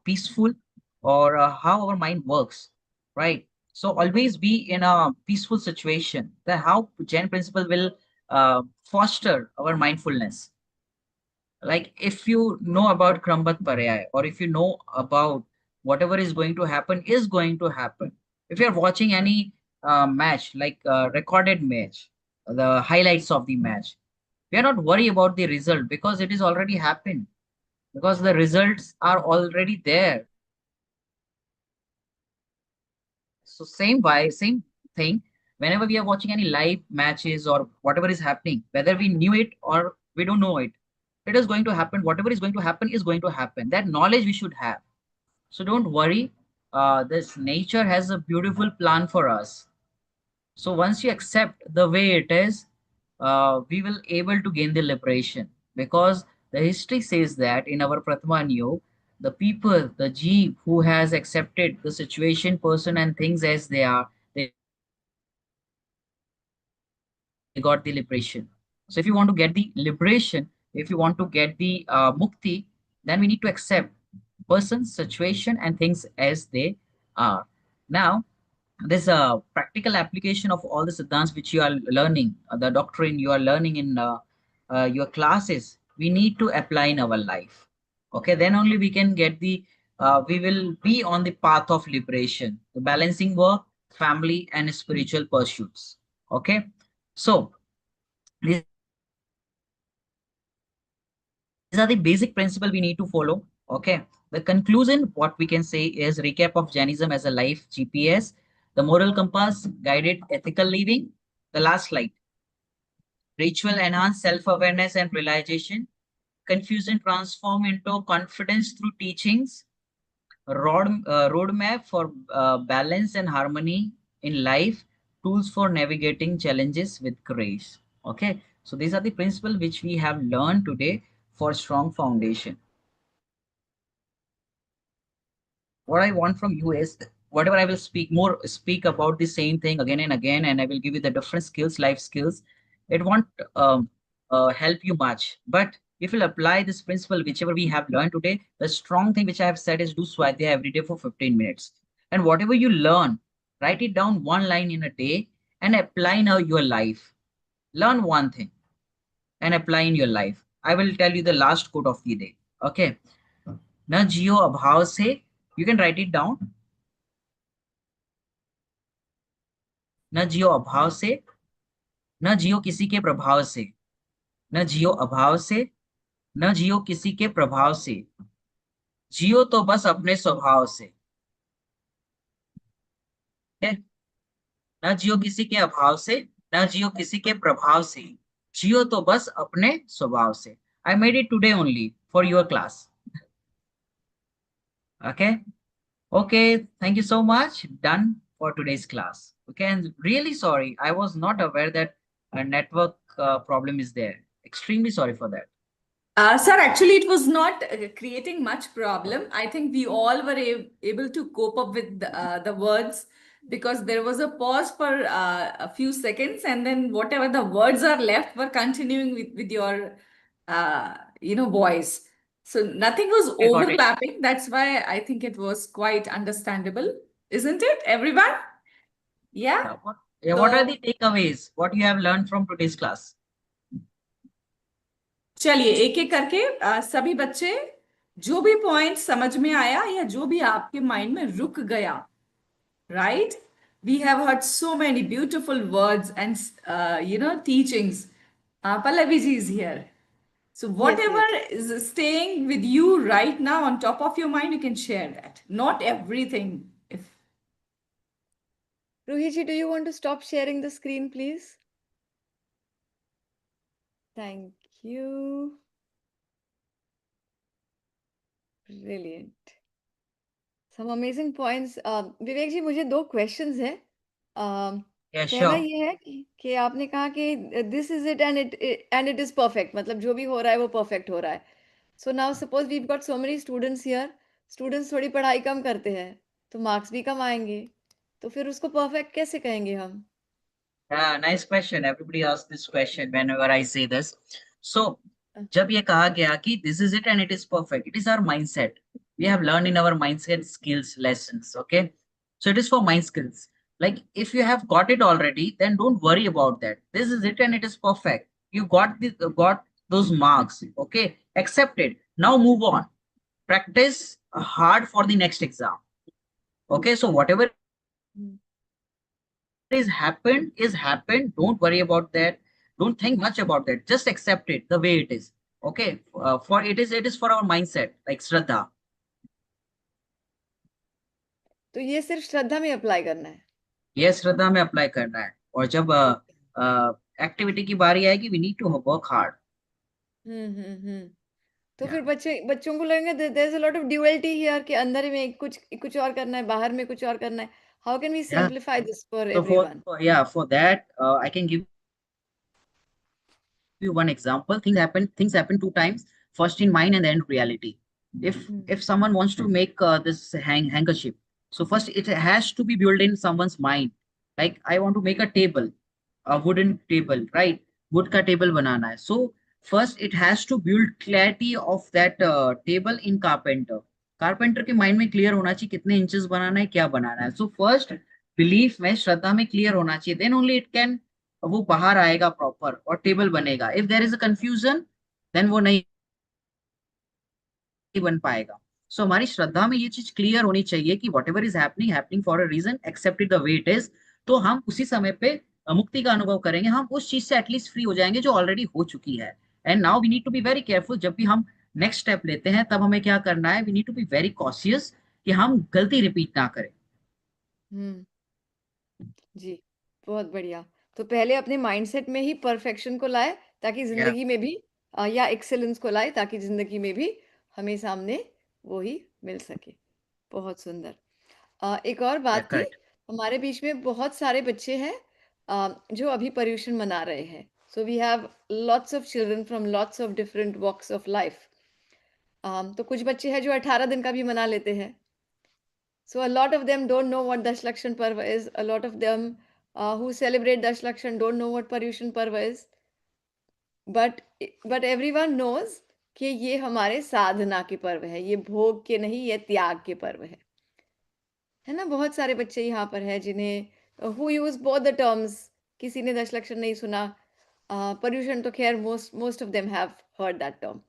peaceful or how our mind works, right? So always be in a peaceful situation. That how Jain principle will foster our mindfulness. Like if you know about Krambat Parayay or if you know about whatever is going to happen, If you're watching any match, like recorded match, the highlights of the match, we are not worried about the result because it is already happened, because the results are already there. So same thing, whenever we are watching any live matches or whatever is happening, whether we knew it or we don't know it, it is going to happen. Whatever is going to happen is going to happen. That knowledge we should have. So don't worry. This nature has a beautiful plan for us. So once you accept the way it is, we will able to gain the liberation, because the history says that in our Pratman Yog, the people, the jeev who has accepted the situation, person and things as they are, they got the liberation. So if you want to get the liberation, if you want to get the mukti, then we need to accept person, situation and things as they are. Now, this practical application of all the siddhants which you are learning, the doctrine you are learning in your classes, we need to apply in our life. Okay, then only we can get the, we will be on the path of liberation, the balancing work, family, and spiritual pursuits. Okay, so these are the basic principle we need to follow. Okay, the conclusion, what we can say is recap of Jainism as a life GPS, the moral compass, guided ethical living. The last slide. Ritual enhance self-awareness and realization. Confusion transform into confidence through teachings. Roadmap for balance and harmony in life. Tools for navigating challenges with grace. Okay, so these are the principles which we have learned today for strong foundation. What I want from you is, whatever I will speak about the same thing again and again, and I will give you the different skills, life skills. It won't help you much, but if you'll apply this principle, whichever we have learned today, the strong thing which I have said is do swadhyaya every day for 15 minutes. And whatever you learn, write it down one line in a day and apply now your life. Learn one thing and apply in your life. I will tell you the last quote of the day. Okay. न जियो अभाव से, you can write it down. न जियो अभाव से, न जियो किसी के प्रभाव से, न जियो अभाव से, न जियो किसी के प्रभाव से, जियो तो बस अपने स्वभाव से. Okay? न जियो किसी के अभाव से, न जियो किसी के प्रभाव से, जियो तो बस अपने स्वभाव से. I made it today only for your class. Okay. Okay, thank you so much. Done for today's class. Okay, and really sorry, I was not aware that a network problem is there. Extremely sorry for that. Sir, actually, it was not creating much problem. I think we all were able to cope up with the words, because there was a pause for a few seconds, and then whatever the words are left were continuing with your, voice. So nothing was I got it. overlapping. That's why I think it was quite understandable, isn't it, everyone? Yeah. What are So the takeaways? What you have learned from today's class? चलिए एक एक करके सभी बच्चे जो भी point समझ में आया या जो भी आपके माइंड में रुक गया, right? We have heard so many beautiful words and teachings. Pallavi ji is here. So whatever is staying with you right now on top of your mind, you can share that. Not everything. If Ruhiji, do you want to stop sharing the screen, please? Thank you. Brilliant. Some amazing points. विवेक जी, मुझे दो questions हैं. Yeah, पहला sure. ये है कि आपने कहा कि this is it and it is perfect. मतलब जो भी हो रहा है वो perfect हो रहा है. So now suppose we've got so many students here. Students थोड़ी पढ़ाई कम करते हैं, तो marks भी कम आएंगे. तो फिर उसको perfect कैसे कहेंगे हम? Yeah, nice question. Everybody asks this question whenever I say this. So, जब ये कहा गया कि this is it and it is perfect, it is our mindset. We have learned in our mindset skills lessons. Okay, so it is for mind skills. Like if you have got it already, then don't worry about that. This is it and it is perfect. You got those marks. Okay, accept it. Now move on. Practice hard for the next exam. Okay, so whatever is happened. Don't worry about that. Don't think much about that. Just accept it the way it is. Okay. For it is for our mindset, like Shraddha. तो ये सिर्फ श्रद्धा में apply करना है। ये श्रद्धा में apply करना है, और जब एक्टिविटी की बारी आएगी, we need to work hard. तो फिर बच्चों को लगेगा there is a lot of duality here कि अंदर में कुछ कुछ और करना है, बाहर में कुछ और करना है। How can we Yeah. Simplify this for So everyone? for that, I can give you one example. Things happen two times. First in mind and then reality. If someone wants to make this handkerchief, so first it has to be built in someone's mind. Like I want to make a table, a wooden table, right? Wood ka table banana hai. So first it has to build clarity of that table in carpenter. Carpenter के mind में clear होना चाहिए कितने inches बनाना है, क्या बनाना है. So first belief में, श्रद्धा में clear होना चाहिए. Then only it can, वो बाहर आएगा प्रॉपर और टेबल बनेगा. If there is a confusion, then वो नहीं बन पाएगा. सो हमारी श्रद्धा में ये चीज क्लियर होनी चाहिए कि whatever is happening for a reason, accept it the way it is. तो हम उसी समय पे मुक्ति का अनुभव करेंगे. हम उस चीज से एटलीस्ट फ्री हो जाएंगे जो ऑलरेडी हो चुकी है. And now we need to be very careful. जब भी हम नेक्स्ट स्टेप लेते हैं, तब हमें क्या करना है? We need to be very cautious कि हम गलती रिपीट ना करें. जी, बहुत बढ़िया। तो पहले अपने माइंडसेट में ही परफेक्शन को लाए ताकि जिंदगी में भी या एक्सेलेंस को लाए ताकि जिंदगी में भी हमें सामने वो ही मिल सके। बहुत सुंदर। एक और बात थी, करेक्ट. हमारे बीच में बहुत सारे बच्चे हैं जो अभी पर्यूषण मना रहे हैं. So we have lots of children from lots of different walks of life. तो कुछ बच्चे हैं जो 18 दिन का भी मना लेते हैं. So a lot of them don't know what Dashlakshan Parva is. A lot of them who celebrate Dashlakshan don't know what Paryushan Parva is. But everyone knows कि ये हमारे साधना के पर्व है. ये भोग के नहीं, ये त्याग के पर्व है ना. बहुत सारे बच्चे यहाँ पर हैं जिन्हें who use both the terms. किसी ने दशलक्षण नहीं सुना. पर्यूषण तो खैर most of them have heard that term.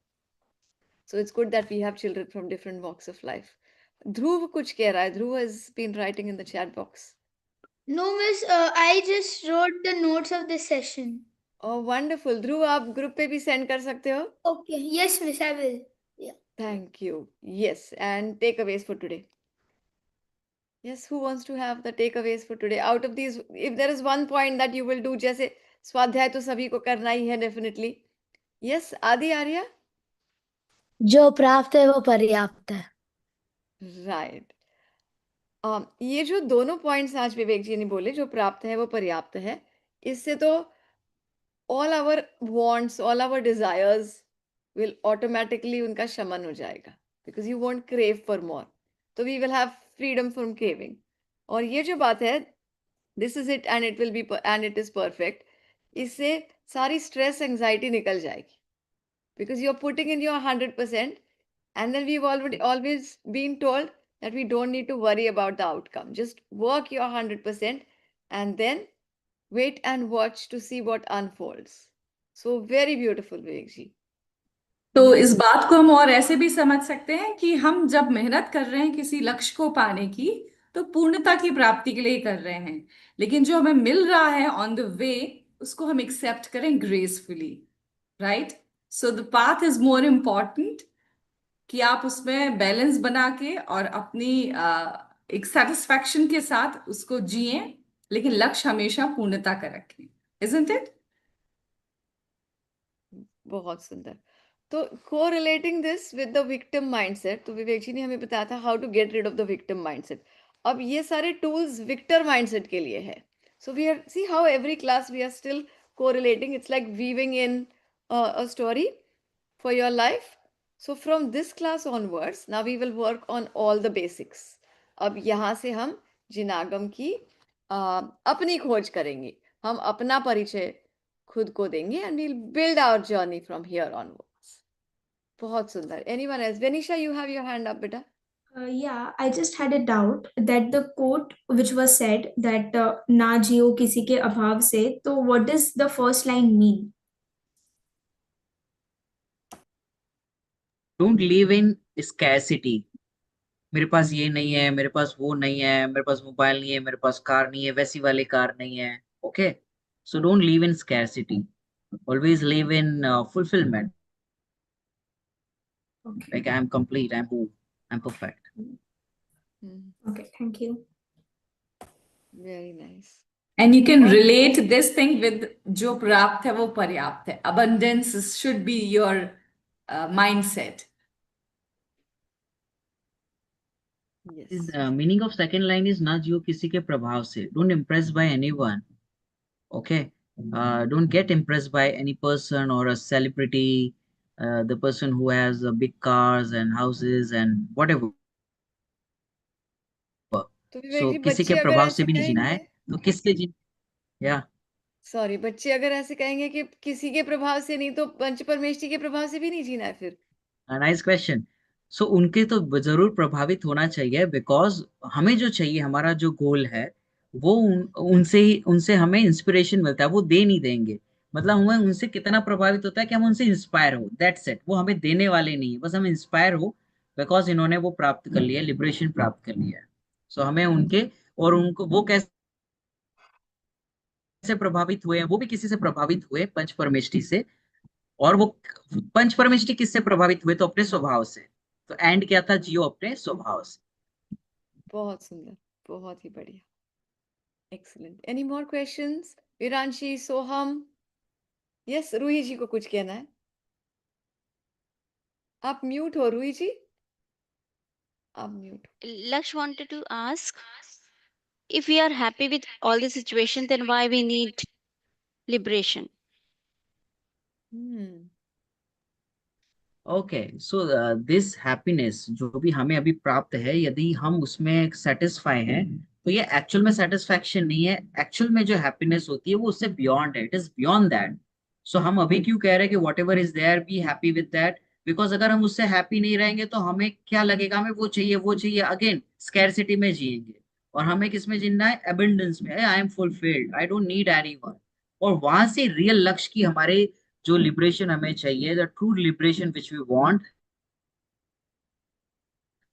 So it's good that we have children from different walks of life. Dhruv कुछ कह रहा है. Dhruv has been writing in the chat box. No, miss, I just wrote the notes of this session. Oh, wonderful. Dhruv, आप group पे भी send कर सकते हो. Okay, yes, miss, I will. Yeah. Thank you. Yes, and takeaways for today. Yes, who wants to have the takeaways for today? Out of these, if there is one point that you will do, जैसे स्वाध्याय तो सभी को करना ही है definitely. Yes, आदि आर्या? जो प्राप्त है वो पर्याप्त है। Right. ये जो दोनों पॉइंट्स आज विवेक जी ने बोले, जो प्राप्त है वो पर्याप्त है, इससे तो all our wants, all our desires will automatically उनका शमन हो जाएगा because you won't crave for more. तो we will have freedom from craving. और ये जो बात है, this is it and it will be and it is perfect, इससे सारी stress anxiety निकल जाएगी because you're putting in your 100%. And then we've already always been told that we don't need to worry about the outcome. Just work your 100% and then wait and watch to see what unfolds. So very beautiful, Vivek ji. तो इस बात को हम और ऐसे भी समझ सकते हैं कि हम जब मेहनत कर रहे हैं किसी लक्ष्य को पाने की, तो पूर्णता की प्राप्ति के लिए कर रहे हैं. लेकिन जो हमें मिल रहा है ऑन द वे, उसको हम एक्सेप्ट करें gracefully. Right? So the path is more important, कि आप उसमें बैलेंस बना के और अपनी एक सेटिस्फैक्शन के साथ उसको जिए, लेकिन लक्ष्य हमेशा पूर्णता का रखें. Isn't it? बहुत सुंदर. तो correlating this with the victim mindset, तो विवेक जी ने हमें बताया था how to get rid of the victim mindset. अब ये सारे tools victor mindset के लिए है. So we are, see how every class we are still correlating. It's like weaving in a story for your life. So from this class onwards, now we will work on all the basics. अब यहाँ से हम जिनागम की अपनी खोज करेंगे. हम अपना परिचय खुद को देंगे and we'll build our journey from here onwards. बहुत सुंदर. Anyone else? Venisha, you have your hand up, beta. Yeah, I just had a doubt that the quote which was said that ना जियो किसी के अभाव से, तो what does the first line mean? Don't live in scarcity. मेरे पास ये नहीं है, मेरे पास वो नहीं है, मेरे पास मोबाइल नहीं है, मेरे पास कार नहीं है, वैसी वाली कार नहीं है. Okay, so don't live in scarcity, always live in fulfillment. Okay. Like I'm complete, I'm whole, I'm perfect. Hmm. Okay, thank you. Very nice. And you can और relate this thing with जो प्राप्त है वो पर्याप्त है. Abundance should be your mindset. yes. Meaning of second line is ना जियो किसी के प्रभाव से. Don't impress by anyone. Okay, don't get impressed by any person or a celebrity, the person who has big cars and houses and whatever. तो विवेक So जी किसी के बच्चे अगर प्रभाव से ऐसे भी नहीं जीना है. कहेंगे, तो किसके जी? या सॉरी, बच्चे अगर ऐसे कहेंगे कि किसी के प्रभाव से नहीं तो पंच परमेष्ठी के प्रभाव से भी नहीं जीना है फिर? Nice question. सो उनके तो जरूर प्रभावित होना चाहिए, बिकॉज हमें जो चाहिए, हमारा जो गोल है, वो उनसे हमें इंस्पिरेशन मिलता है, वो दे नहीं देंगे. मतलब हमें उनसे कितना प्रभावित होता है कि हम उनसे इंस्पायर हो, दैट्स इट. वो हमें देने वाले नहीं है, बस हम इंस्पायर हो, बिकॉज इन्होंने वो प्राप्त कर लिया, लिबरेशन प्राप्त कर लिया है. सो हमें उनके, और उनको वो कैसे प्रभावित हुए हैं, वो भी किसी से प्रभावित हुए, पंच परमेष्टि से. और वो पंच परमेष्टि किससे प्रभावित हुए? तो अपने स्वभाव से. तो एंड क्या था? जियो अपने स्वभाव से. बहुत सुंदर, बहुत ही बढ़िया. Excellent. Any more questions? Viranshi, Soham? Yes, Roohi ji को कुछ कहना है. आप म्यूट हो रूही जी, आप mute. Laksh wanted to ask, if we are happy with all the situation, then why we need liberation? Hmm. Okay, so this happiness जो भी हमें अभी प्राप्त है, यदि हम उसमें सेटिस्फाई हैं, तो ये एक्चुअल में सेटिस्फैक्शन नहीं है. एक्चुअल में जो हैप्पीनेस होती है वो उससे बियॉन्ड है, it is beyond that. So हम अभी क्यों कह रहे हैं कि whatever is there be happy with that? Because अगर हम उससे हैप्पी नहीं रहेंगे तो हमें क्या लगेगा? हमें वो चाहिए, वो चाहिए, अगेन स्कैरसिटी में जिएंगे. और हमें किस में जीना है? एबंडेंस में. I am fulfilled, I don't need anyone. और वहां से रियल लक्ष्य की, हमारे जो लिबरेशन हमें चाहिए, the true liberation which we want,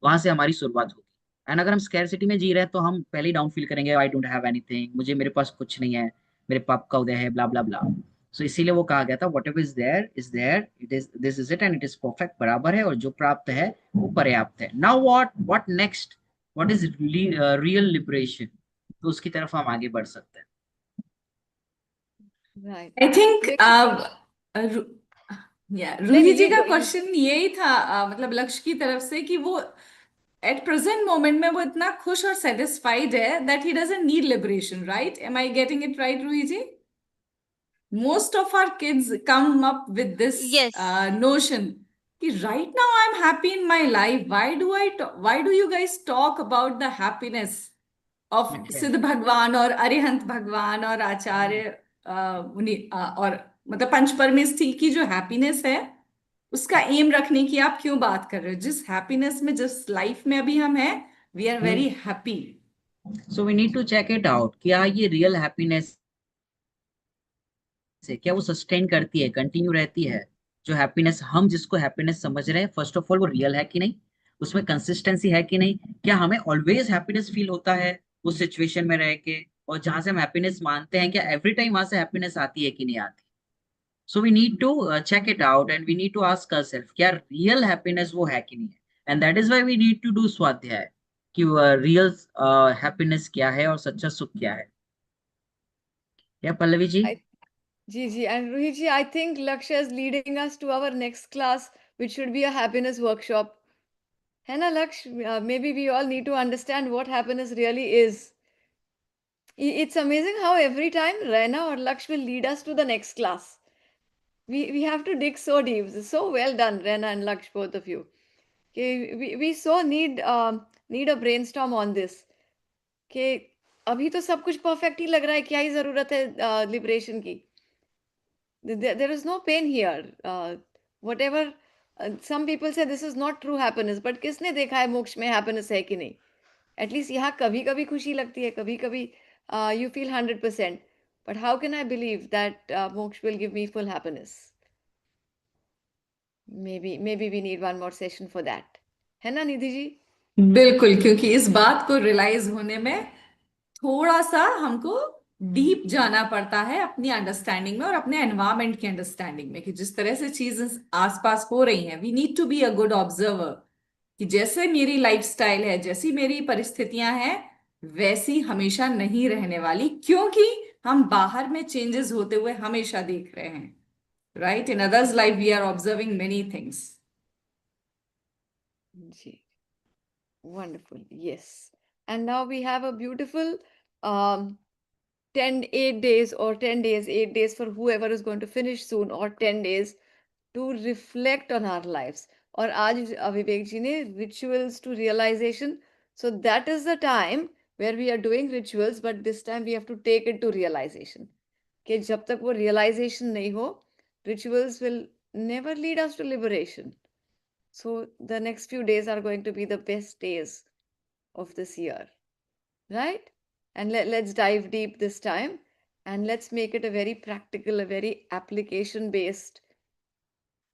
वहां से हमारी शुरुआत होगी. एंड अगर हम स्कैरसिटी में जी रहे हैं तो हम पहले ही डाउन फील करेंगे, आई डोंट हैव एनीथिंग, मुझे, मेरे पास कुछ नहीं है, मेरे पाप का उदय है, ब्ला ब्ला ब्ला. सो इसीलिए वो कहा गया था, whatever is there, it is, this is it, and it is perfect, बराबर है, और जो प्राप्त है वो पर्याप्त है. Now what next? What is real liberation? तो उसकी तरफ हम आगे बढ़ सकते हैं. Right. I think Vivek ji, yeah, नहीं रूही नहीं, जी का यू क्वेश्चन यही था, मतलब लक्ष्य की तरफ से, कि वो एट प्रेजेंट मोमेंट में वो इतना खुश और सेटिस्फाइड है that he doesn't need liberation, right? Am I getting it right, Ruhi ji? Most of our kids come up with this Yes. notion कि right now I'm happy in my life. Why do you guys talk about the happiness of Okay. सिद्ध भगवान और अरिहंत भगवान और आचार्य, और मतलब पंचपरमेष्ठी की जो हैप्पीनेस है, उसका एम रखने की आप क्यों बात कर रहे हो? जिस हैप्पीनेस में, जिस लाइफ में अभी हम हैं, we are very happy. So we need to check it out, क्या ये रियल हैप्पीनेस से, क्या वो सस्टेन करती है, कंटिन्यू रहती है? जो हैप्पीनेस, हम जिसको हैप्पीनेस समझ रहे हैं, फर्स्ट ऑफ ऑल वो रियल है कि नहीं, उसमें कंसिस्टेंसी है कि नहीं, क्या हमें ऑलवेज हैप्पीनेस फील होता है उस सिचुएशन में रह के, और जहां से हम हैप्पीनेस मानते हैं, क्या एवरी टाइम वहां से हैप्पीनेस आती है कि नहीं आती? So we need to check it out, and we need to ask ourselves, क्या रियल हैप्पीनेस वो है कि नहीं है. And that is why we need to do swadhyaya, कि रियल हैप्पीनेस क्या है और सच्चा सुख क्या है. या पल्लवी जी? जी जी. And Roohi ji, I think Lakshya is leading us to our next class which should be a happiness workshop. है ना Lakshya? Maybe we all need to understand what happiness really is. It's amazing how every time Raina or Laksh will lead us to the next class. We have to dig so deep. So well done, Raina and Laksh, both of you. Okay, we so need a brainstorm on this. कि अभी तो सब कुछ perfect ही लग रहा है, क्या ही जरूरत है लिबरेशन की? There is no pain here. Whatever some people say, this is not true happiness, but किसने देखा है मोक्ष में हैप्पीनेस है कि नहीं? एटलीस्ट यहाँ कभी कभी खुशी लगती है, कभी कभी you feel 100%. But how can I believe that moksha will give me full happiness? Maybe we need one more session for that. है ना निधि जी? बिल्कुल, क्योंकि इस बात को रियलाइज होने में थोड़ा सा हमको डीप जाना पड़ता है अपनी अंडरस्टैंडिंग में और अपने एनवायरमेंट की अंडरस्टैंडिंग में, कि जिस तरह से चीजें आसपास हो रही हैं, we need to be a good observer, कि जैसे मेरी लाइफस्टाइल है, जैसी मेरी परिस्थितियां हैं, वैसी हमेशा नहीं रहने वाली, क्योंकि हम बाहर में चेंजेस होते हुए हमेशा देख रहे हैं, right? In others life we are observing many things. जी, wonderful. Yes. And now we have a beautiful um 8 days or 10 days, 8 days for whoever is going to finish soon, or 10 days to reflect on our lives. और आज विवेक जी ने rituals to realization. So that is the time where we are doing rituals, but this time we have to take it to realization. कि जब तक वो realization नहीं हो, rituals will never lead us to liberation. So the next few days are going to be the best days of this year, right? And let's dive deep this time, and let's make it a very practical, a very application based,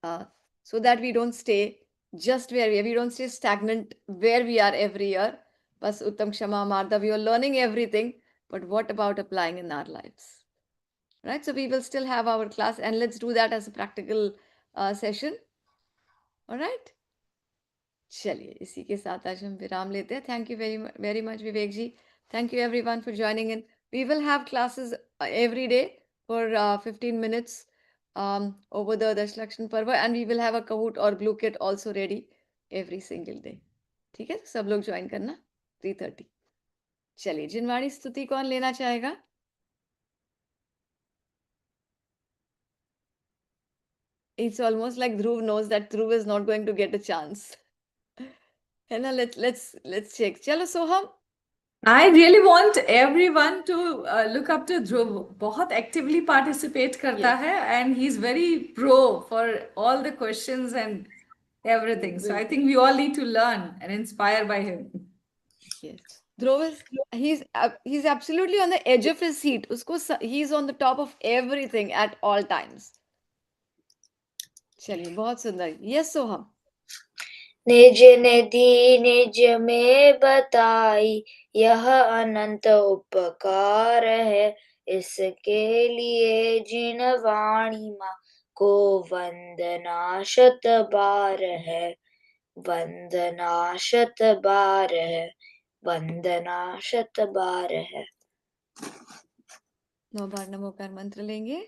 so that we don't stay just where we don't stay stagnant where we are every year. Bas Uttam Kshama Marda, we are learning everything, but what about applying in our lives? Right? So we will still have our class, and let's do that as a practical session. All right? चलिए, इसी के साथ आज हम विराम लेते हैं. Thank you very much, Vivek ji. Thank you everyone for joining in. We will have classes every day for 15 minutes over the Dashlakshan Parva, and we will have a Kahoot or Blue Kit also ready every single day. ठीक है, तो सब लोग join करना 3:30. चलिए, जिनवाणी स्तुति कौन लेना चाहेगा? It's almost like Dhruv knows that Dhruv is not going to get a chance. है ना? Let's check. चलो सोहम. I really want everyone to look up to Dhruv. बहुत actively participate करता Yes. है, and he's very pro for all the questions and everything. So I think we all need to learn and inspire by him. Yes. Dhruv is he's absolutely on the edge of his seat. He's on the top of everything at all times. चलिए, बहुत सुंदर. Yes, सोहम. निज निधि निज में बताई, यह अनंत उपकार है, इसके लिए जिन वाणी माँ को वंदना शत बार है, वंदना शत बार है, वंदना शत बार है. 9 बार नमोकार मंत्र लेंगे.